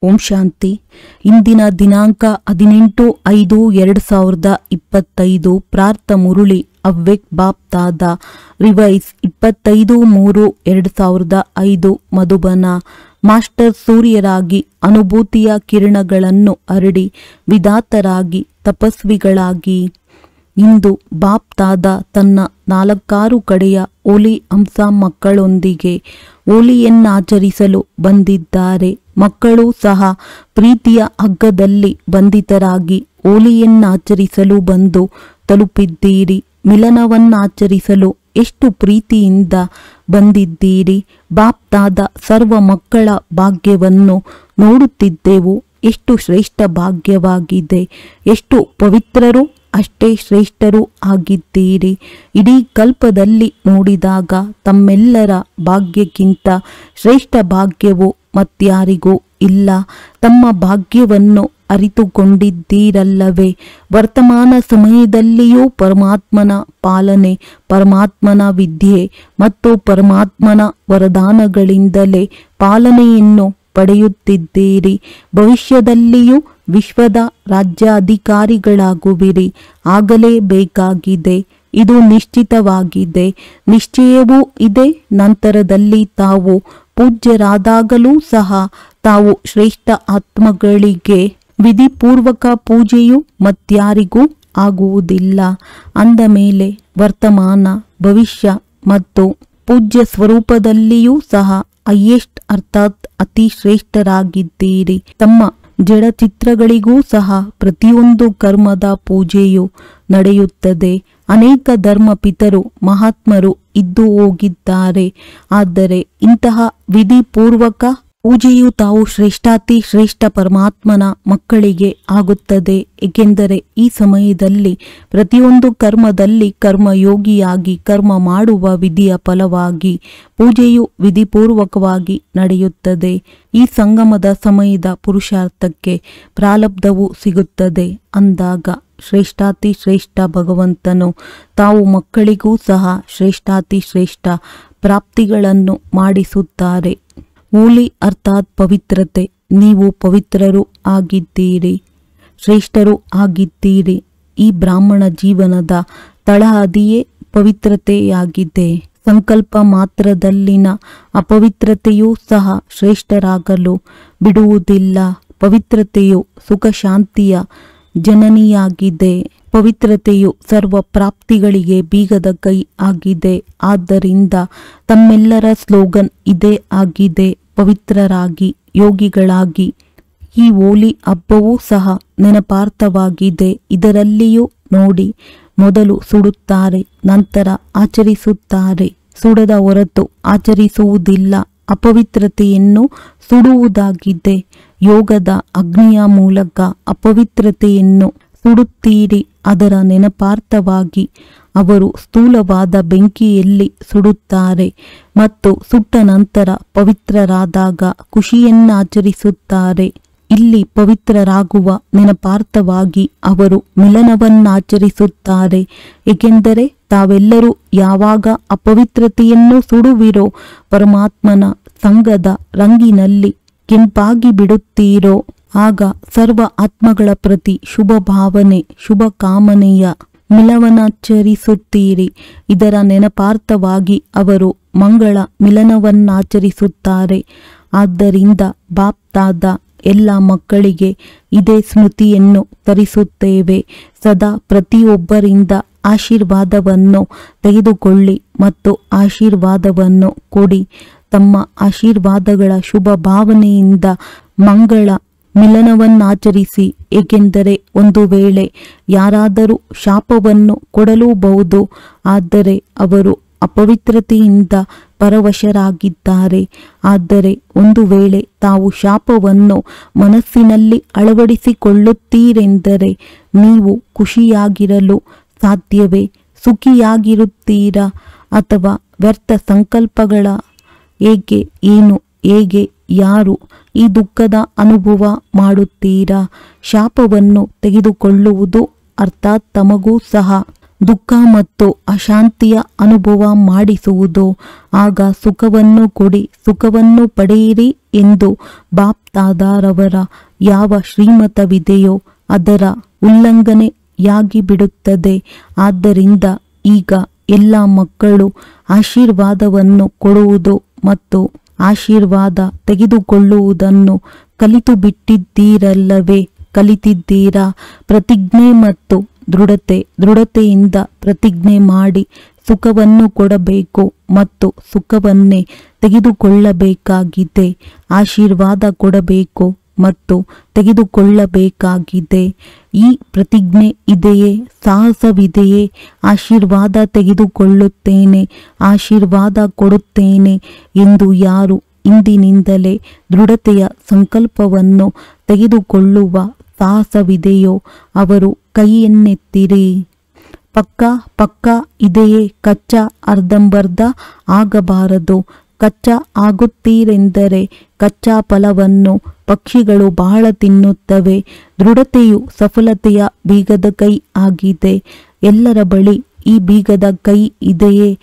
ಓಂ ಶಾಂತಿ. ಇಂದಿನ ದಿನಾಂಕ 18/5/2025. ಪ್ರಾರ್ಥ ಮುರುಳಿ ಅವ್ಯಕ್ಟ್ ಬಾಪ್ ದಾದಾ. Revise 25/3/2005. Madhuban. Master ಸೂರ್ಯರಾಗಿ ಅನುಭೂತಿಯ ಕಿರಣಗಳನ್ನು ಹರಡಿ ವಿಧಾತರಾಗಿ ತಪಸ್ವಿಗಳಾಗಿ. ಇಂದು ಬಾಪ್ ದಾದಾ ತನ್ನ 4 ಕಡೆಯ ಓಲಿ ಹಂಸ ಮಕ್ಕಳೊಂದಿಗೆ ಹೋಲಿಯನ್ನಾಚರಿಸಲು ಬಂದಿದ್ದಾರೆ. ಮಕ್ಕಳು ಸಹ ಪ್ರೀತಿಯ ಹಗ್ಗದಲ್ಲಿ ಬಂಧಿತರಾಗಿ ಹೋಲಿಯನ್ನಾಚರಿಸಲು ಬಂದು ತಲುಪಿದ್ದೀರಿ. ಮಿಲನವನ್ನಾಚರಿಸಲು ಎಷ್ಟು ಪ್ರೀತಿಯಿಂದ ಬಂದಿದ್ದೀರಿ. ಬಾಪ್ ದಾದಾ ಸರ್ವ ಮಕ್ಕಳ ಭಾಗ್ಯವನ್ನು ನೋಡುತ್ತಿದ್ದೆವು. ಎಷ್ಟು ಶ್ರೇಷ್ಠ ಭಾಗ್ಯವಾಗಿದೆ. ಎಷ್ಟು ಪವಿತ್ರರು, ಅಷ್ಟೇ ಶ್ರೇಷ್ಠರೂ ಆಗಿದ್ದೀರಿ. ಇಡೀ ಕಲ್ಪದಲ್ಲಿ ನೋಡಿದಾಗ ತಮ್ಮೆಲ್ಲರ ಭಾಗ್ಯಕ್ಕಿಂತ ಶ್ರೇಷ್ಠ ಭಾಗ್ಯವು ಮತ್ಯಾರಿಗೂ ಇಲ್ಲ. ತಮ್ಮ ಭಾಗ್ಯವನ್ನು ಅರಿತುಕೊಂಡಿದ್ದೀರಲ್ಲವೇ. ವರ್ತಮಾನ ಸಮಯದಲ್ಲಿಯೂ ಪರಮಾತ್ಮನ ಪಾಲನೆ, ಪರಮಾತ್ಮನ ವಿದ್ಯೆ ಮತ್ತು ಪರಮಾತ್ಮನ ವರದಾನಗಳಿಂದಲೇ ಪಾಲನೆಯನ್ನು ಪಡೆಯುತ್ತಿದ್ದೀರಿ. ಭವಿಷ್ಯದಲ್ಲಿಯೂ ವಿಶ್ವದ ರಾಜ್ಯಾಧಿಕಾರಿಗಳಾಗುವಿರಿ. ಆಗಲೇಬೇಕಾಗಿದೆ. ಇದು ನಿಶ್ಚಿತವಾಗಿದೆ. ನಿಶ್ಚಯವೂ ಇದೆ. ನಂತರದಲ್ಲಿ ತಾವು ಪೂಜ್ಯರಾದಾಗಲೂ ಸಹ ತಾವು ಶ್ರೇಷ್ಠ ಆತ್ಮಗಳಿಗೆ ವಿಧಿಪೂರ್ವಕ ಪೂಜೆಯು ಮತ್ಯಾರಿಗೂ ಆಗುವುದಿಲ್ಲ. ಅಂದ ಮೇಲೆ ವರ್ತಮಾನ, ಭವಿಷ್ಯ ಮತ್ತು ಪೂಜ್ಯ ಸ್ವರೂಪದಲ್ಲಿಯೂ ಸಹ ಹೈಯೆಸ್ಟ್ ಅರ್ಥಾತ್ ಅತಿ ಶ್ರೇಷ್ಠರಾಗಿದ್ದೀರಿ. ತಮ್ಮ ಜಡಚಿತ್ರಗಳಿಗೂ ಸಹ ಪ್ರತಿಯೊಂದು ಕರ್ಮದ ಪೂಜೆಯು ನಡೆಯುತ್ತದೆ. ಅನೇಕ ಧರ್ಮಪಿತರು ಮಹಾತ್ಮರು ಇದ್ದು ಹೋಗಿದ್ದಾರೆ. ಆದರೆ ಇಂತಹ ವಿಧಿಪೂರ್ವಕ ಪೂಜೆಯು ತಾವು ಶ್ರೇಷ್ಠಾತಿ ಶ್ರೇಷ್ಠ ಪರಮಾತ್ಮನ ಮಕ್ಕಳಿಗೆ ಆಗುತ್ತದೆ. ಏಕೆಂದರೆ ಈ ಸಮಯದಲ್ಲಿ ಪ್ರತಿಯೊಂದು ಕರ್ಮದಲ್ಲಿ ಕರ್ಮಯೋಗಿಯಾಗಿ ಕರ್ಮ ಮಾಡುವ ವಿಧಿಯ ಫಲವಾಗಿ ಪೂಜೆಯು ವಿಧಿಪೂರ್ವಕವಾಗಿ ನಡೆಯುತ್ತದೆ. ಈ ಸಂಗಮದ ಸಮಯದ ಪುರುಷಾರ್ಥಕ್ಕೆ ಪ್ರಾರಬ್ಧವು ಸಿಗುತ್ತದೆ. ಅಂದಾಗ ಶ್ರೇಷ್ಠಾತಿ ಶ್ರೇಷ್ಠ ಭಗವಂತನು ತಾವು ಮಕ್ಕಳಿಗೂ ಸಹ ಶ್ರೇಷ್ಠಾತಿ ಶ್ರೇಷ್ಠ ಪ್ರಾಪ್ತಿಗಳನ್ನು ಮಾಡಿಸುತ್ತಾರೆ. ಹೋಲಿ ಅರ್ಥಾತ್ ಪವಿತ್ರತೆ. ನೀವು ಪವಿತ್ರರು ಆಗಿದ್ದೀರಿ, ಶ್ರೇಷ್ಠರು ಆಗಿದ್ದೀರಿ. ಈ ಬ್ರಾಹ್ಮಣ ಜೀವನದ ತಳಹದಿಯೇ ಪವಿತ್ರತೆಯಾಗಿದೆ. ಸಂಕಲ್ಪ ಮಾತ್ರದಲ್ಲಿನ ಅಪವಿತ್ರತೆಯೂ ಸಹ ಶ್ರೇಷ್ಠರಾಗಲು ಬಿಡುವುದಿಲ್ಲ. ಪವಿತ್ರತೆಯು ಸುಖ ಶಾಂತಿಯ ಜನನಿಯಾಗಿದೆ. ಪವಿತ್ರತೆಯು ಸರ್ವ ಪ್ರಾಪ್ತಿಗಳಿಗೆ ಬೀಗದ ಕೈ ಆಗಿದೆ. ಆದ್ದರಿಂದ ತಮ್ಮೆಲ್ಲರ ಸ್ಲೋಗನ್ ಇದೇ ಆಗಿದೆ, ಪವಿತ್ರರಾಗಿ ಯೋಗಿಗಳಾಗಿ. ಈ ಹೋಲಿ ಹಬ್ಬವೂ ಸಹ ನೆನಪಾರ್ಥವಾಗಿದೆ. ಇದರಲ್ಲಿಯೂ ನೋಡಿ, ಮೊದಲು ಸುಡುತ್ತಾರೆ, ನಂತರ ಆಚರಿಸುತ್ತಾರೆ. ಸುಡದ ಹೊರತು ಆಚರಿಸುವುದಿಲ್ಲ. ಅಪವಿತ್ರತೆಯನ್ನು ಸುಡುವುದಾಗಿದೆ. ಯೋಗದ ಅಗ್ನಿಯ ಮೂಲಕ ಅಪವಿತ್ರತೆಯನ್ನು ಸುಡುತ್ತೀರಿ. ಅದರ ನೆನಪಾರ್ಥವಾಗಿ ಅವರು ಸ್ಥೂಲವಾದ ಬೆಂಕಿಯಲ್ಲಿ ಸುಡುತ್ತಾರೆ ಮತ್ತು ಸುಟ್ಟ ನಂತರ ಪವಿತ್ರರಾದಾಗ ಖುಷಿಯನ್ನಾಚರಿಸುತ್ತಾರೆ. ಇಲ್ಲಿ ಪವಿತ್ರರಾಗುವ ನೆನಪಾರ್ಥವಾಗಿ ಅವರು ಮಿಲನವನ್ನಾಚರಿಸುತ್ತಾರೆ. ಏಕೆಂದರೆ ತಾವೆಲ್ಲರೂ ಯಾವಾಗ ಅಪವಿತ್ರತೆಯನ್ನು ಸುಡುವಿರೋ, ಪರಮಾತ್ಮನ ಸಂಘದ ರಂಗಿನಲ್ಲಿ ಕೆಂಪಾಗಿ ಬಿಡುತ್ತೀರೋ, ಆಗ ಸರ್ವ ಆತ್ಮಗಳ ಪ್ರತಿ ಶುಭ ಭಾವನೆ, ಶುಭ ಕಾಮನೆಯ ಮಿಲನವನ್ನಾಚರಿಸುತ್ತೀರಿ. ಇದರ ನೆನಪಾರ್ಥವಾಗಿ ಅವರು ಮಂಗಳ ಮಿಲನವನ್ನಾಚರಿಸುತ್ತಾರೆ. ಆದ್ದರಿಂದ ಬಾಪ್ ದಾದಾ ಎಲ್ಲ ಮಕ್ಕಳಿಗೆ ಇದೇ ಸ್ಮೃತಿಯನ್ನು ತರಿಸುತ್ತೇವೆ. ಸದಾ ಪ್ರತಿಯೊಬ್ಬರಿಂದ ಆಶೀರ್ವಾದವನ್ನು ತೆಗೆದುಕೊಳ್ಳಿ ಮತ್ತು ಆಶೀರ್ವಾದವನ್ನು ಕೊಡಿ. ತಮ್ಮ ಆಶೀರ್ವಾದಗಳ ಶುಭ ಭಾವನೆಯಿಂದ ಮಂಗಳ ಮಿಲನವನ್ನಾಚರಿಸಿ. ಏಕೆಂದರೆ ಒಂದು ವೇಳೆ ಯಾರಾದರೂ ಶಾಪವನ್ನು ಕೊಡಲೂಬಹುದು. ಆದರೆ ಅವರು ಅಪವಿತ್ರತೆಯಿಂದ ಪರವಶರಾಗಿದ್ದಾರೆ. ಆದರೆ ಒಂದು ವೇಳೆ ತಾವು ಶಾಪವನ್ನು ಮನಸ್ಸಿನಲ್ಲಿ ಅಳವಡಿಸಿಕೊಳ್ಳುತ್ತೀರೆಂದರೆ ನೀವು ಖುಷಿಯಾಗಿರಲು ಸಾಧ್ಯವೇ? ಸುಖಿಯಾಗಿರುತ್ತೀರಾ? ಅಥವಾ ವ್ಯರ್ಥ ಸಂಕಲ್ಪಗಳ ಏಕೆ, ಏನು, ಹೇಗೆ, ಯಾರು ಈ ದುಃಖದ ಅನುಭವ ಮಾಡುತ್ತೀರಾ? ಶಾಪವನ್ನು ತೆಗೆದುಕೊಳ್ಳುವುದು ಅರ್ಥಾತ್ ತಮಗೂ ಸಹ ದುಃಖ ಮತ್ತು ಅಶಾಂತಿಯ ಅನುಭವ ಮಾಡಿಸುವುದು. ಆಗ ಸುಖವನ್ನು ಕೊಡಿ, ಸುಖವನ್ನು ಪಡೆಯಿರಿ ಎಂದು ಬಾಪ್ ದಾದಾರವರ ಯಾವ ಶ್ರೀಮತವಿದೆಯೋ ಅದರ ಉಲ್ಲಂಘನೆಯಾಗಿ ಬಿಡುತ್ತದೆ. ಆದ್ದರಿಂದ ಈಗ ಎಲ್ಲ ಮಕ್ಕಳು ಆಶೀರ್ವಾದವನ್ನು ಕೊಡುವುದು ಮತ್ತು ಆಶೀರ್ವಾದ ತೆಗೆದುಕೊಳ್ಳುವುದನ್ನು ಕಲಿತು ಬಿಟ್ಟಿದ್ದೀರಲ್ಲವೇ? ಕಲಿತಿದ್ದೀರಾ? ಪ್ರತಿಜ್ಞೆ ಮತ್ತು ದೃಢತೆಯಿಂದ ಪ್ರತಿಜ್ಞೆ ಮಾಡಿ ಸುಖವನ್ನು ಕೊಡಬೇಕು ಮತ್ತು ಸುಖವನ್ನೇ ತೆಗೆದುಕೊಳ್ಳಬೇಕಾಗಿದೆ. ಆಶೀರ್ವಾದ ಕೊಡಬೇಕು ಮತ್ತು ತೆಗೆದುಕೊಳ್ಳಬೇಕಾಗಿದೆ. ಈ ಪ್ರತಿಜ್ಞೆ ಇದೆಯೇ? ಸಾಹಸವಿದೆಯೇ? ಆಶೀರ್ವಾದ ತೆಗೆದುಕೊಳ್ಳುತ್ತೇನೆ, ಆಶೀರ್ವಾದ ಕೊಡುತ್ತೇನೆ ಎಂದು ಯಾರು ಇಂದಿನಿಂದಲೇ ದೃಢತೆಯ ಸಂಕಲ್ಪವನ್ನು ತೆಗೆದುಕೊಳ್ಳುವ ಸಾಹಸವಿದೆಯೋ ಅವರು ಕೈಯನ್ನೆತ್ತಿರಿ. ಪಕ್ಕಾ ಇದೆಯೇ? ಕಚ್ಚಾ ಅರ್ಧಂಬರ್ಧ ಆಗಬಾರದು. ಕಚ್ಚಾ ಆಗುತ್ತೀರೆಂದರೆ ಕಚ್ಚಾ ಫಲವನ್ನು ಪಕ್ಷಿಗಳು ಬಹಳ ತಿನ್ನುತ್ತವೆ. ದೃಢತೆಯು ಸಫಲತೆಯ ಬೀಗದ ಕೈ ಆಗಿದೆ. ಎಲ್ಲರ ಬಳಿ ಈ ಬೀಗದ ಕೈ ಇದೆಯೇ?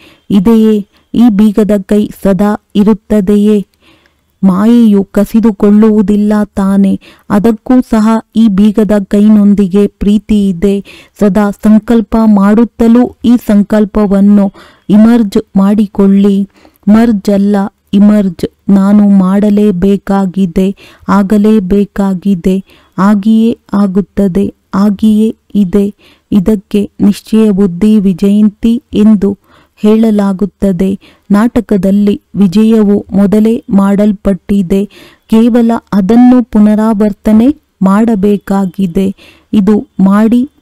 ಈ ಬೀಗದ ಕೈ ಸದಾ ಇರುತ್ತದೆಯೇ? ಮಾಯೆಯು ಕಸಿದುಕೊಳ್ಳುವುದಿಲ್ಲ ತಾನೆ? ಅದಕ್ಕೂ ಸಹ ಈ ಬೀಗದ ಕೈನೊಂದಿಗೆ ಪ್ರೀತಿ ಇದೆ. ಸದಾ ಸಂಕಲ್ಪ ಮಾಡುತ್ತಲೂ ಈ ಸಂಕಲ್ಪವನ್ನು ಇಮರ್ಜ್ ಮಾಡಿಕೊಳ್ಳಿ. ಮರ್ಜ್ ಅಲ್ಲ, ಇಮರ್ಜ್. ನಾನು ಮಾಡಲೇಬೇಕಾಗಿದೆ, ಆಗಲೇಬೇಕಾಗಿದೆ, ಆಗಿಯೇ ಆಗುತ್ತದೆ, ಆಗಿಯೇ ಇದೆ. ಇದಕ್ಕೆ ನಿಶ್ಚಯ ಬುದ್ಧಿ ವಿಜಯಂತಿ ಎಂದು ಹೇಳಲಾಗುತ್ತದೆ. ನಾಟಕದಲ್ಲಿ ವಿಜಯವು ಮೊದಲೇ ಮಾಡಲ್ಪಟ್ಟಿದೆ, ಕೇವಲ ಅದನ್ನು ಪುನರಾವರ್ತನೆ ಮಾಡಬೇಕಾಗಿದೆ. ಇದು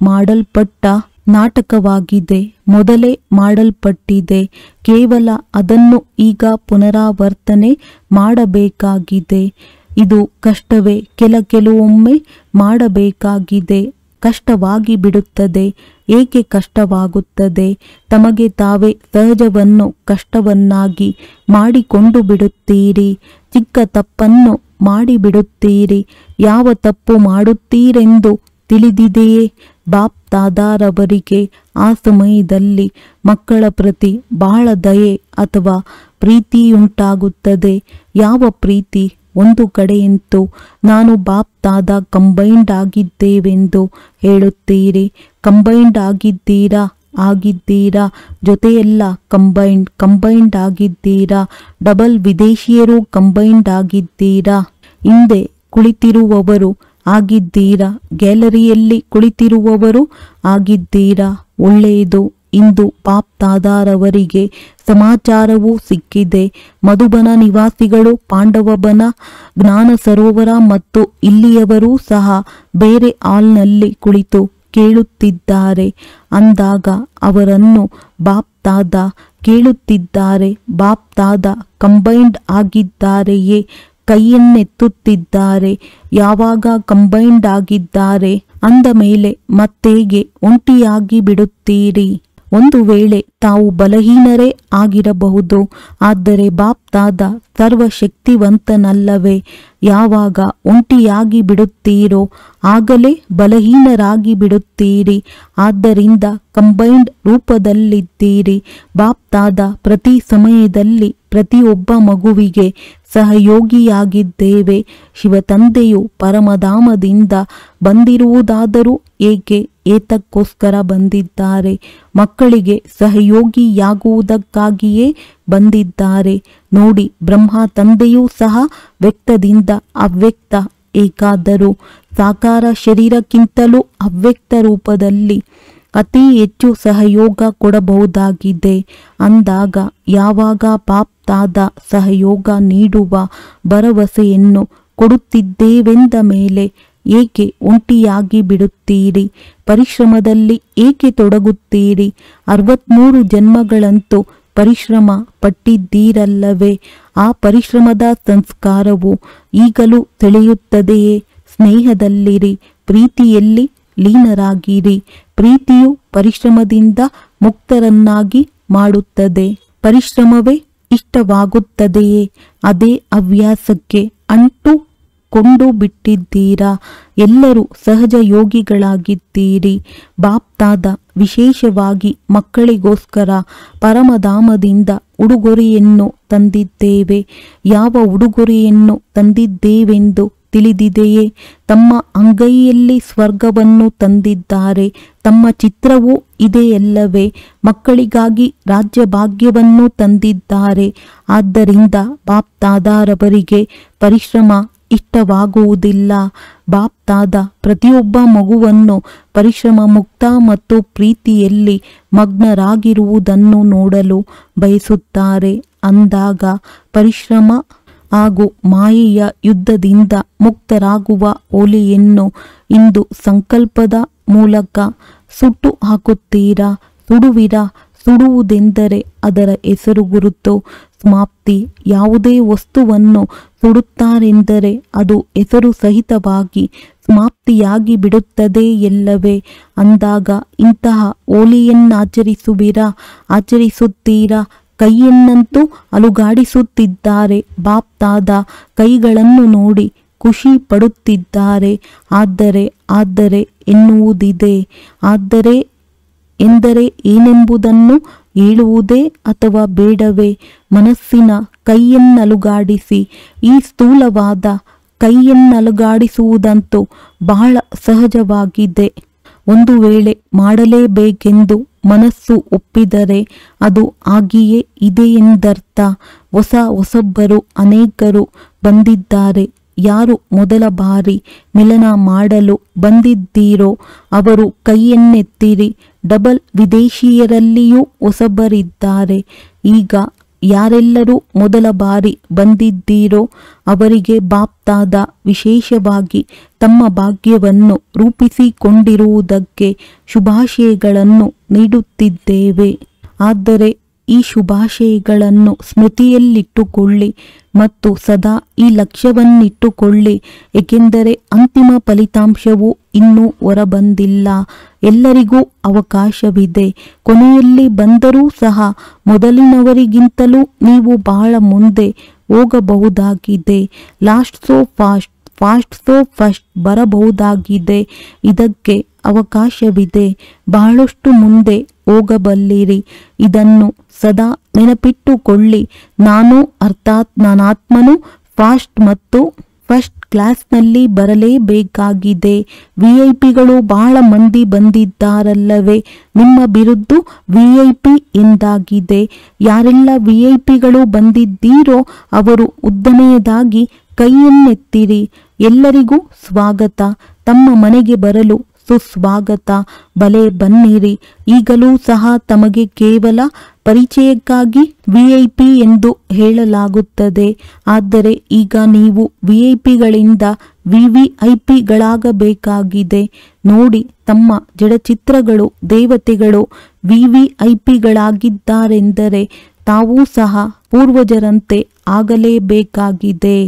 ಮಾಡಲ್ಪಟ್ಟ ನಾಟಕವಾಗಿದೆ, ಮೊದಲೇ ಮಾಡಲ್ಪಟ್ಟಿದೆ, ಕೇವಲ ಅದನ್ನು ಈಗ ಪುನರಾವರ್ತನೆ ಮಾಡಬೇಕಾಗಿದೆ. ಇದು ಕಷ್ಟವೇ? ಕೆಲವೊಮ್ಮೆ ಮಾಡಬೇಕಾಗಿದೆ. ಕಷ್ಟವಾಗಿ ಬಿಡುತ್ತದೆ. ಏಕೆ ಕಷ್ಟವಾಗುತ್ತದೆ? ತಮಗೆ ತಾವೇ ಸಹಜವನ್ನು ಕಷ್ಟವನ್ನಾಗಿ ಮಾಡಿಕೊಂಡು ಬಿಡುತ್ತೀರಿ. ಚಿಕ್ಕ ತಪ್ಪನ್ನು ಮಾಡಿಬಿಡುತ್ತೀರಿ. ಯಾವ ತಪ್ಪು ಮಾಡುತ್ತೀರೆಂದು ತಿಳಿದಿದೆಯೇ? ಬಾಪ್ ದಾದಾರವರಿಗೆ ಆ ಸಮಯದಲ್ಲಿ ಮಕ್ಕಳ ಪ್ರತಿ ಬಹಳ ದಯೆ ಅಥವಾ ಪ್ರೀತಿಯುಂಟಾಗುತ್ತದೆ. ಯಾವ ಪ್ರೀತಿ? ಒಂದು ಕಡೆಯಂತೂ ನಾನು ಬಾಪ್ ದಾದಾ ಕಂಬೈಂಡ್ ಆಗಿದ್ದೇವೆಂದು ಹೇಳುತ್ತೀರಿ. ಕಂಬೈಂಡ್ ಆಗಿದ್ದೀರಾ ಜೊತೆಯೆಲ್ಲ ಕಂಬೈಂಡ್ ಆಗಿದ್ದೀರಾ. ಡಬಲ್ ವಿದೇಶಿಯರು ಕಂಬೈಂಡ್ ಆಗಿದ್ದೀರಾ. ಹಿಂದೆ ಕುಳಿತಿರುವವರು ಆಗಿದ್ದೀರಾ. ಗ್ಯಾಲರಿಯಲ್ಲಿ ಕುಳಿತಿರುವವರು ಆಗಿದ್ದೀರಾ. ಒಳ್ಳೆಯದು. ಇಂದು ಬಾಪ್ ದಾದಾರವರಿಗೆ ಸಮಾಚಾರವೂ ಸಿಕ್ಕಿದೆ. ಮಧುಬನ ನಿವಾಸಿಗಳು ಪಾಂಡವಬನ, ಜ್ಞಾನ ಸರೋವರ ಮತ್ತು ಇಲ್ಲಿಯವರೂ ಸಹ ಬೇರೆ ಹಾಲ್ನಲ್ಲಿ ಕುಳಿತು ಕೇಳುತ್ತಿದ್ದಾರೆ. ಅಂದಾಗ ಅವರನ್ನು ಬಾಪ್ ದಾದಾ ಕೇಳುತ್ತಿದ್ದಾರೆ. ಬಾಪ್ ದಾದಾ ಕಂಬೈಂಡ್ ಆಗಿದ್ದಾರೆಯೇ? ಕೈಯನ್ನೆತ್ತುತ್ತಿದ್ದಾರೆ. ಯಾವಾಗ ಕಂಬೈಂಡ್ ಆಗಿದ್ದಾರೆ ಅಂದ ಮೇಲೆ ಮತ್ತೇಗೆ ಒಂಟಿಯಾಗಿ ಬಿಡುತ್ತೀರಿ? ಒಂದು ವೇಳೆ ತಾವು ಬಲಹೀನರೇ ಆಗಿರಬಹುದು. ಆದರೆ ಬಾಪ್ ದಾದಾ ಸರ್ವಶಕ್ತಿವಂತನಲ್ಲವೇ? ಯಾವಾಗ ಒಂಟಿಯಾಗಿ ಬಿಡುತ್ತೀರೋ ಆಗಲೇ ಬಲಹೀನರಾಗಿ ಬಿಡುತ್ತೀರಿ. ಆದ್ದರಿಂದ ಕಂಬೈಂಡ್ ರೂಪದಲ್ಲಿದ್ದೀರಿ. ಬಾಪ್ ದಾದಾ ಪ್ರತಿ ಸಮಯದಲ್ಲಿ ಪ್ರತಿಯೊಬ್ಬ ಮಗುವಿಗೆ ಸಹಯೋಗಿಯಾಗಿದ್ದೇವೆ. ಶಿವತಂದೆಯು ಪರಮಧಾಮದಿಂದ ಬಂದಿರುವುದಾದರೂ ಏಕೆ? ಏತಕ್ಕೋಸ್ಕರ ಬಂದಿದ್ದಾರೆ? ಮಕ್ಕಳಿಗೆ ಸಹಯೋಗಿಯಾಗುವುದಕ್ಕಾಗಿಯೇ ಬಂದಿದ್ದಾರೆ. ನೋಡಿ, ಬ್ರಹ್ಮ ತಂದೆಯೂ ಸಹ ವ್ಯಕ್ತದಿಂದ ಅವ್ಯಕ್ತ ಏಕಾದರೂ ಸಾಕಾರ ಶರೀರಕ್ಕಿಂತಲೂ ಅವ್ಯಕ್ತ ರೂಪದಲ್ಲಿ ಅತಿ ಹೆಚ್ಚು ಸಹಯೋಗ ಕೊಡಬಹುದಾಗಿದೆ. ಅಂದಾಗ ಯಾವಾಗ ಬಾಪ್ ದಾದಾ ಸಹಯೋಗ ನೀಡುವ ಭರವಸೆಯನ್ನು ಕೊಡುತ್ತಿದ್ದೇವೆಂದ ಮೇಲೆ ಏಕೆ ಒಂಟಿಯಾಗಿ ಬಿಡುತ್ತೀರಿ? ಪರಿಶ್ರಮದಲ್ಲಿ ಏಕೆ ತೊಡಗುತ್ತೀರಿ? 63 ಜನ್ಮಗಳಂತೂ ಪರಿಶ್ರಮ ಪಟ್ಟಿದ್ದೀರಲ್ಲವೇ? ಆ ಪರಿಶ್ರಮದ ಸಂಸ್ಕಾರವು ಈಗಲೂ ತಿಳಿಯುತ್ತದೆಯೇ? ಸ್ನೇಹದಲ್ಲಿರಿ, ಪ್ರೀತಿಯಲ್ಲಿ ಲೀನರಾಗಿರಿ. ಪ್ರೀತಿಯು ಪರಿಶ್ರಮದಿಂದ ಮುಕ್ತರನ್ನಾಗಿ ಮಾಡುತ್ತದೆ. ಪರಿಶ್ರಮವೇ ಇಷ್ಟವಾಗುತ್ತದೆಯೇ? ಅದೇ ಹವ್ಯಾಸಕ್ಕೆ ಅಂಟು ಕೊಂಡು ಬಿಟ್ಟಿದ್ದೀರಾ. ಎಲ್ಲರೂ ಸಹಜ ಯೋಗಿಗಳಾಗಿದ್ದೀರಿ. ಬಾಪ್ತಾದ ವಿಶೇಷವಾಗಿ ಮಕ್ಕಳಿಗೋಸ್ಕರ ಪರಮಧಾಮದಿಂದ ಉಡುಗೊರೆಯನ್ನು ತಂದಿದ್ದೇವೆ. ಯಾವ ಉಡುಗೊರೆಯನ್ನು ತಂದಿದ್ದೇವೆಂದು ತಿಳಿದಿದೆಯೇ? ತಮ್ಮ ಅಂಗೈಯಲ್ಲಿ ಸ್ವರ್ಗವನ್ನು ತಂದಿದ್ದಾರೆ. ತಮ್ಮ ಚಿತ್ರವೂ ಇದೆಯಲ್ಲವೇ? ಮಕ್ಕಳಿಗಾಗಿ ರಾಜ್ಯಭಾಗ್ಯವನ್ನು ತಂದಿದ್ದಾರೆ. ಆದ್ದರಿಂದ ಬಾಪ್ತಾದರವರಿಗೆ ಪರಿಶ್ರಮ ಇಷ್ಟವಾಗುವುದಿಲ್ಲ. ಬಾಪ್ತಾದ ಪ್ರತಿಯೊಬ್ಬ ಮಗುವನ್ನು ಪರಿಶ್ರಮ ಮುಕ್ತ ಮತ್ತು ಪ್ರೀತಿಯಲ್ಲಿ ಮಗ್ನರಾಗಿರುವುದನ್ನು ನೋಡಲು ಬಯಸುತ್ತಾರೆ. ಅಂದಾಗ ಪರಿಶ್ರಮ ಹಾಗೂ ಮಾಯೆಯ ಯುದ್ಧದಿಂದ ಮುಕ್ತರಾಗುವ ಒಲೆಯನ್ನು ಇಂದು ಸಂಕಲ್ಪದ ಮೂಲಕ ಸುಟ್ಟು ಹಾಕುತ್ತೀರಾ? ಸುಡುವಿರಾ? ಸುಡುವುದೆಂದರೆ ಅದರ ಹೆಸರು ಗುರುತು ಸಮಾಪ್ತಿ. ಯಾವುದೇ ವಸ್ತುವನ್ನು ಸುಡುತ್ತಾರೆಂದರೆ ಅದು ಹೆಸರು ಸಹಿತವಾಗಿ ಸಮಾಪ್ತಿಯಾಗಿ ಬಿಡುತ್ತದೆ ಎಲ್ಲವೇ? ಅಂದಾಗ ಇಂತಹ ಹೋಲಿಯನ್ನಾಚರಿಸುವಿರಾ? ಆಚರಿಸುತ್ತೀರಾ? ಕೈಯನ್ನಂತೂ ಅಲುಗಾಡಿಸುತ್ತಿದ್ದಾರೆ. ಬಾಪ್ತಾದ ಕೈಗಳನ್ನು ನೋಡಿ ಖುಷಿ ಪಡುತ್ತಿದ್ದಾರೆ. ಆದರೆ ಎನ್ನುವುದಿದೆ. ಆದರೆ ಎಂದರೆ ಏನೆಂಬುದನ್ನು ಹೇಳುವುದೇ ಅಥವಾ ಬೇಡವೇ? ಮನಸ್ಸಿನ ಕೈಯನ್ನಲುಗಾಡಿಸಿ. ಈ ಸ್ಥೂಲವಾದ ಕೈಯನ್ನಲುಗಾಡಿಸುವುದಂತೂ ಬಹಳ ಸಹಜವಾಗಿದೆ. ಒಂದು ವೇಳೆ ಮಾಡಲೇಬೇಕೆಂದು ಮನಸ್ಸು ಒಪ್ಪಿದರೆ ಅದು ಆಗಿಯೇ ಇದೆಯೆಂದರ್ಥ. ಹೊಸೊಬ್ಬರು ಅನೇಕರು ಬಂದಿದ್ದಾರೆ. ಯಾರು ಮೊದಲ ಬಾರಿ ಮಿಲನ ಮಾಡಲು ಬಂದಿದ್ದೀರೋ ಅವರು ಕೈಯನ್ನೆತ್ತಿರಿ. ಡಬಲ್ ವಿದೇಶಿಯರಲ್ಲಿಯೂ ಹೊಸಬರಿದ್ದಾರೆ. ಈಗ ಯಾರೆಲ್ಲರೂ ಮೊದಲ ಬಾರಿ ಬಂದಿದ್ದೀರೋ ಅವರಿಗೆ ಬಾಪ್ತಾದ ವಿಶೇಷವಾಗಿ ತಮ್ಮ ಭಾಗ್ಯವನ್ನು ರೂಪಿಸಿಕೊಂಡಿರುವುದಕ್ಕೆ ಶುಭಾಶಯಗಳನ್ನು ನೀಡುತ್ತಿದ್ದೇವೆ. ಆದರೆ ಈ ಶುಭಾಶಯಗಳನ್ನು ಸ್ಮೃತಿಯಲ್ಲಿಟ್ಟುಕೊಳ್ಳಿ ಮತ್ತು ಸದಾ ಈ ಲಕ್ಷ್ಯವನ್ನಿಟ್ಟುಕೊಳ್ಳಿ, ಏಕೆಂದರೆ ಅಂತಿಮ ಫಲಿತಾಂಶವು ಇನ್ನೂ ಹೊರಬಂದಿಲ್ಲ. ಎಲ್ಲರಿಗೂ ಅವಕಾಶವಿದೆ. ಕೊನೆಯಲ್ಲಿ ಬಂದರೂ ಸಹ ಮೊದಲಿನವರಿಗಿಂತಲೂ ನೀವು ಬಹಳ ಮುಂದೆ ಹೋಗಬಹುದಾಗಿದೆ. Last so fast, fast so first ಬರಬಹುದಾಗಿದೆ. ಇದಕ್ಕೆ ಅವಕಾಶವಿದೆ. ಬಹಳಷ್ಟು ಮುಂದೆ ಹೋಗಬಲ್ಲಿರಿ. ಇದನ್ನು ಸದಾ ನೆನಪಿಟ್ಟುಕೊಳ್ಳಿ. ನಾನು ಅರ್ಥಾತ್ ನಾನಾತ್ಮನು ಫಾಸ್ಟ್ ಮತ್ತು ಫಸ್ಟ್ ಕ್ಲಾಸ್ನಲ್ಲಿ ಬರಲೇಬೇಕಾಗಿದೆ. ವಿಐಪಿಗಳು ಬಹಳ ಮಂದಿ ಬಂದಿದ್ದಾರಲ್ಲವೇ? ನಿಮ್ಮ ಬಿರುದು ವಿಐಪಿ ಎಂದಾಗಿದೆ. ಯಾರೆಲ್ಲ ವಿಐಪಿಗಳು ಬಂದಿದ್ದೀರೋ ಅವರು ಉದ್ದನೆಯದಾಗಿ ಕೈಯನ್ನೆತ್ತಿರಿ. ಎಲ್ಲರಿಗೂ ಸ್ವಾಗತ. ತಮ್ಮ ಮನೆಗೆ ಬರಲು ಸುಸ್ವಾಗತ. ಬಲೆ ಬನ್ನಿರಿ. ಈಗಲೂ ಸಹ ತಮಗೆ ಕೇವಲ ಪರಿಚಯಕ್ಕಾಗಿ ವಿಐಪಿ ಎಂದು ಹೇಳಲಾಗುತ್ತದೆ. ಆದರೆ ಈಗ ನೀವು ವಿಐಪಿಗಳಿಂದ ವಿವಿಐಪಿಗಳಾಗಬೇಕಾಗಿದೆ. ನೋಡಿ, ತಮ್ಮ ಜಡಚಿತ್ರಗಳು ದೇವತೆಗಳು ವಿವಿಐಪಿಗಳಾಗಿದ್ದಾರೆಂದರೆ ತಾವೂ ಸಹ ಪೂರ್ವಜರಂತೆ ಆಗಲೇಬೇಕಾಗಿದೆ.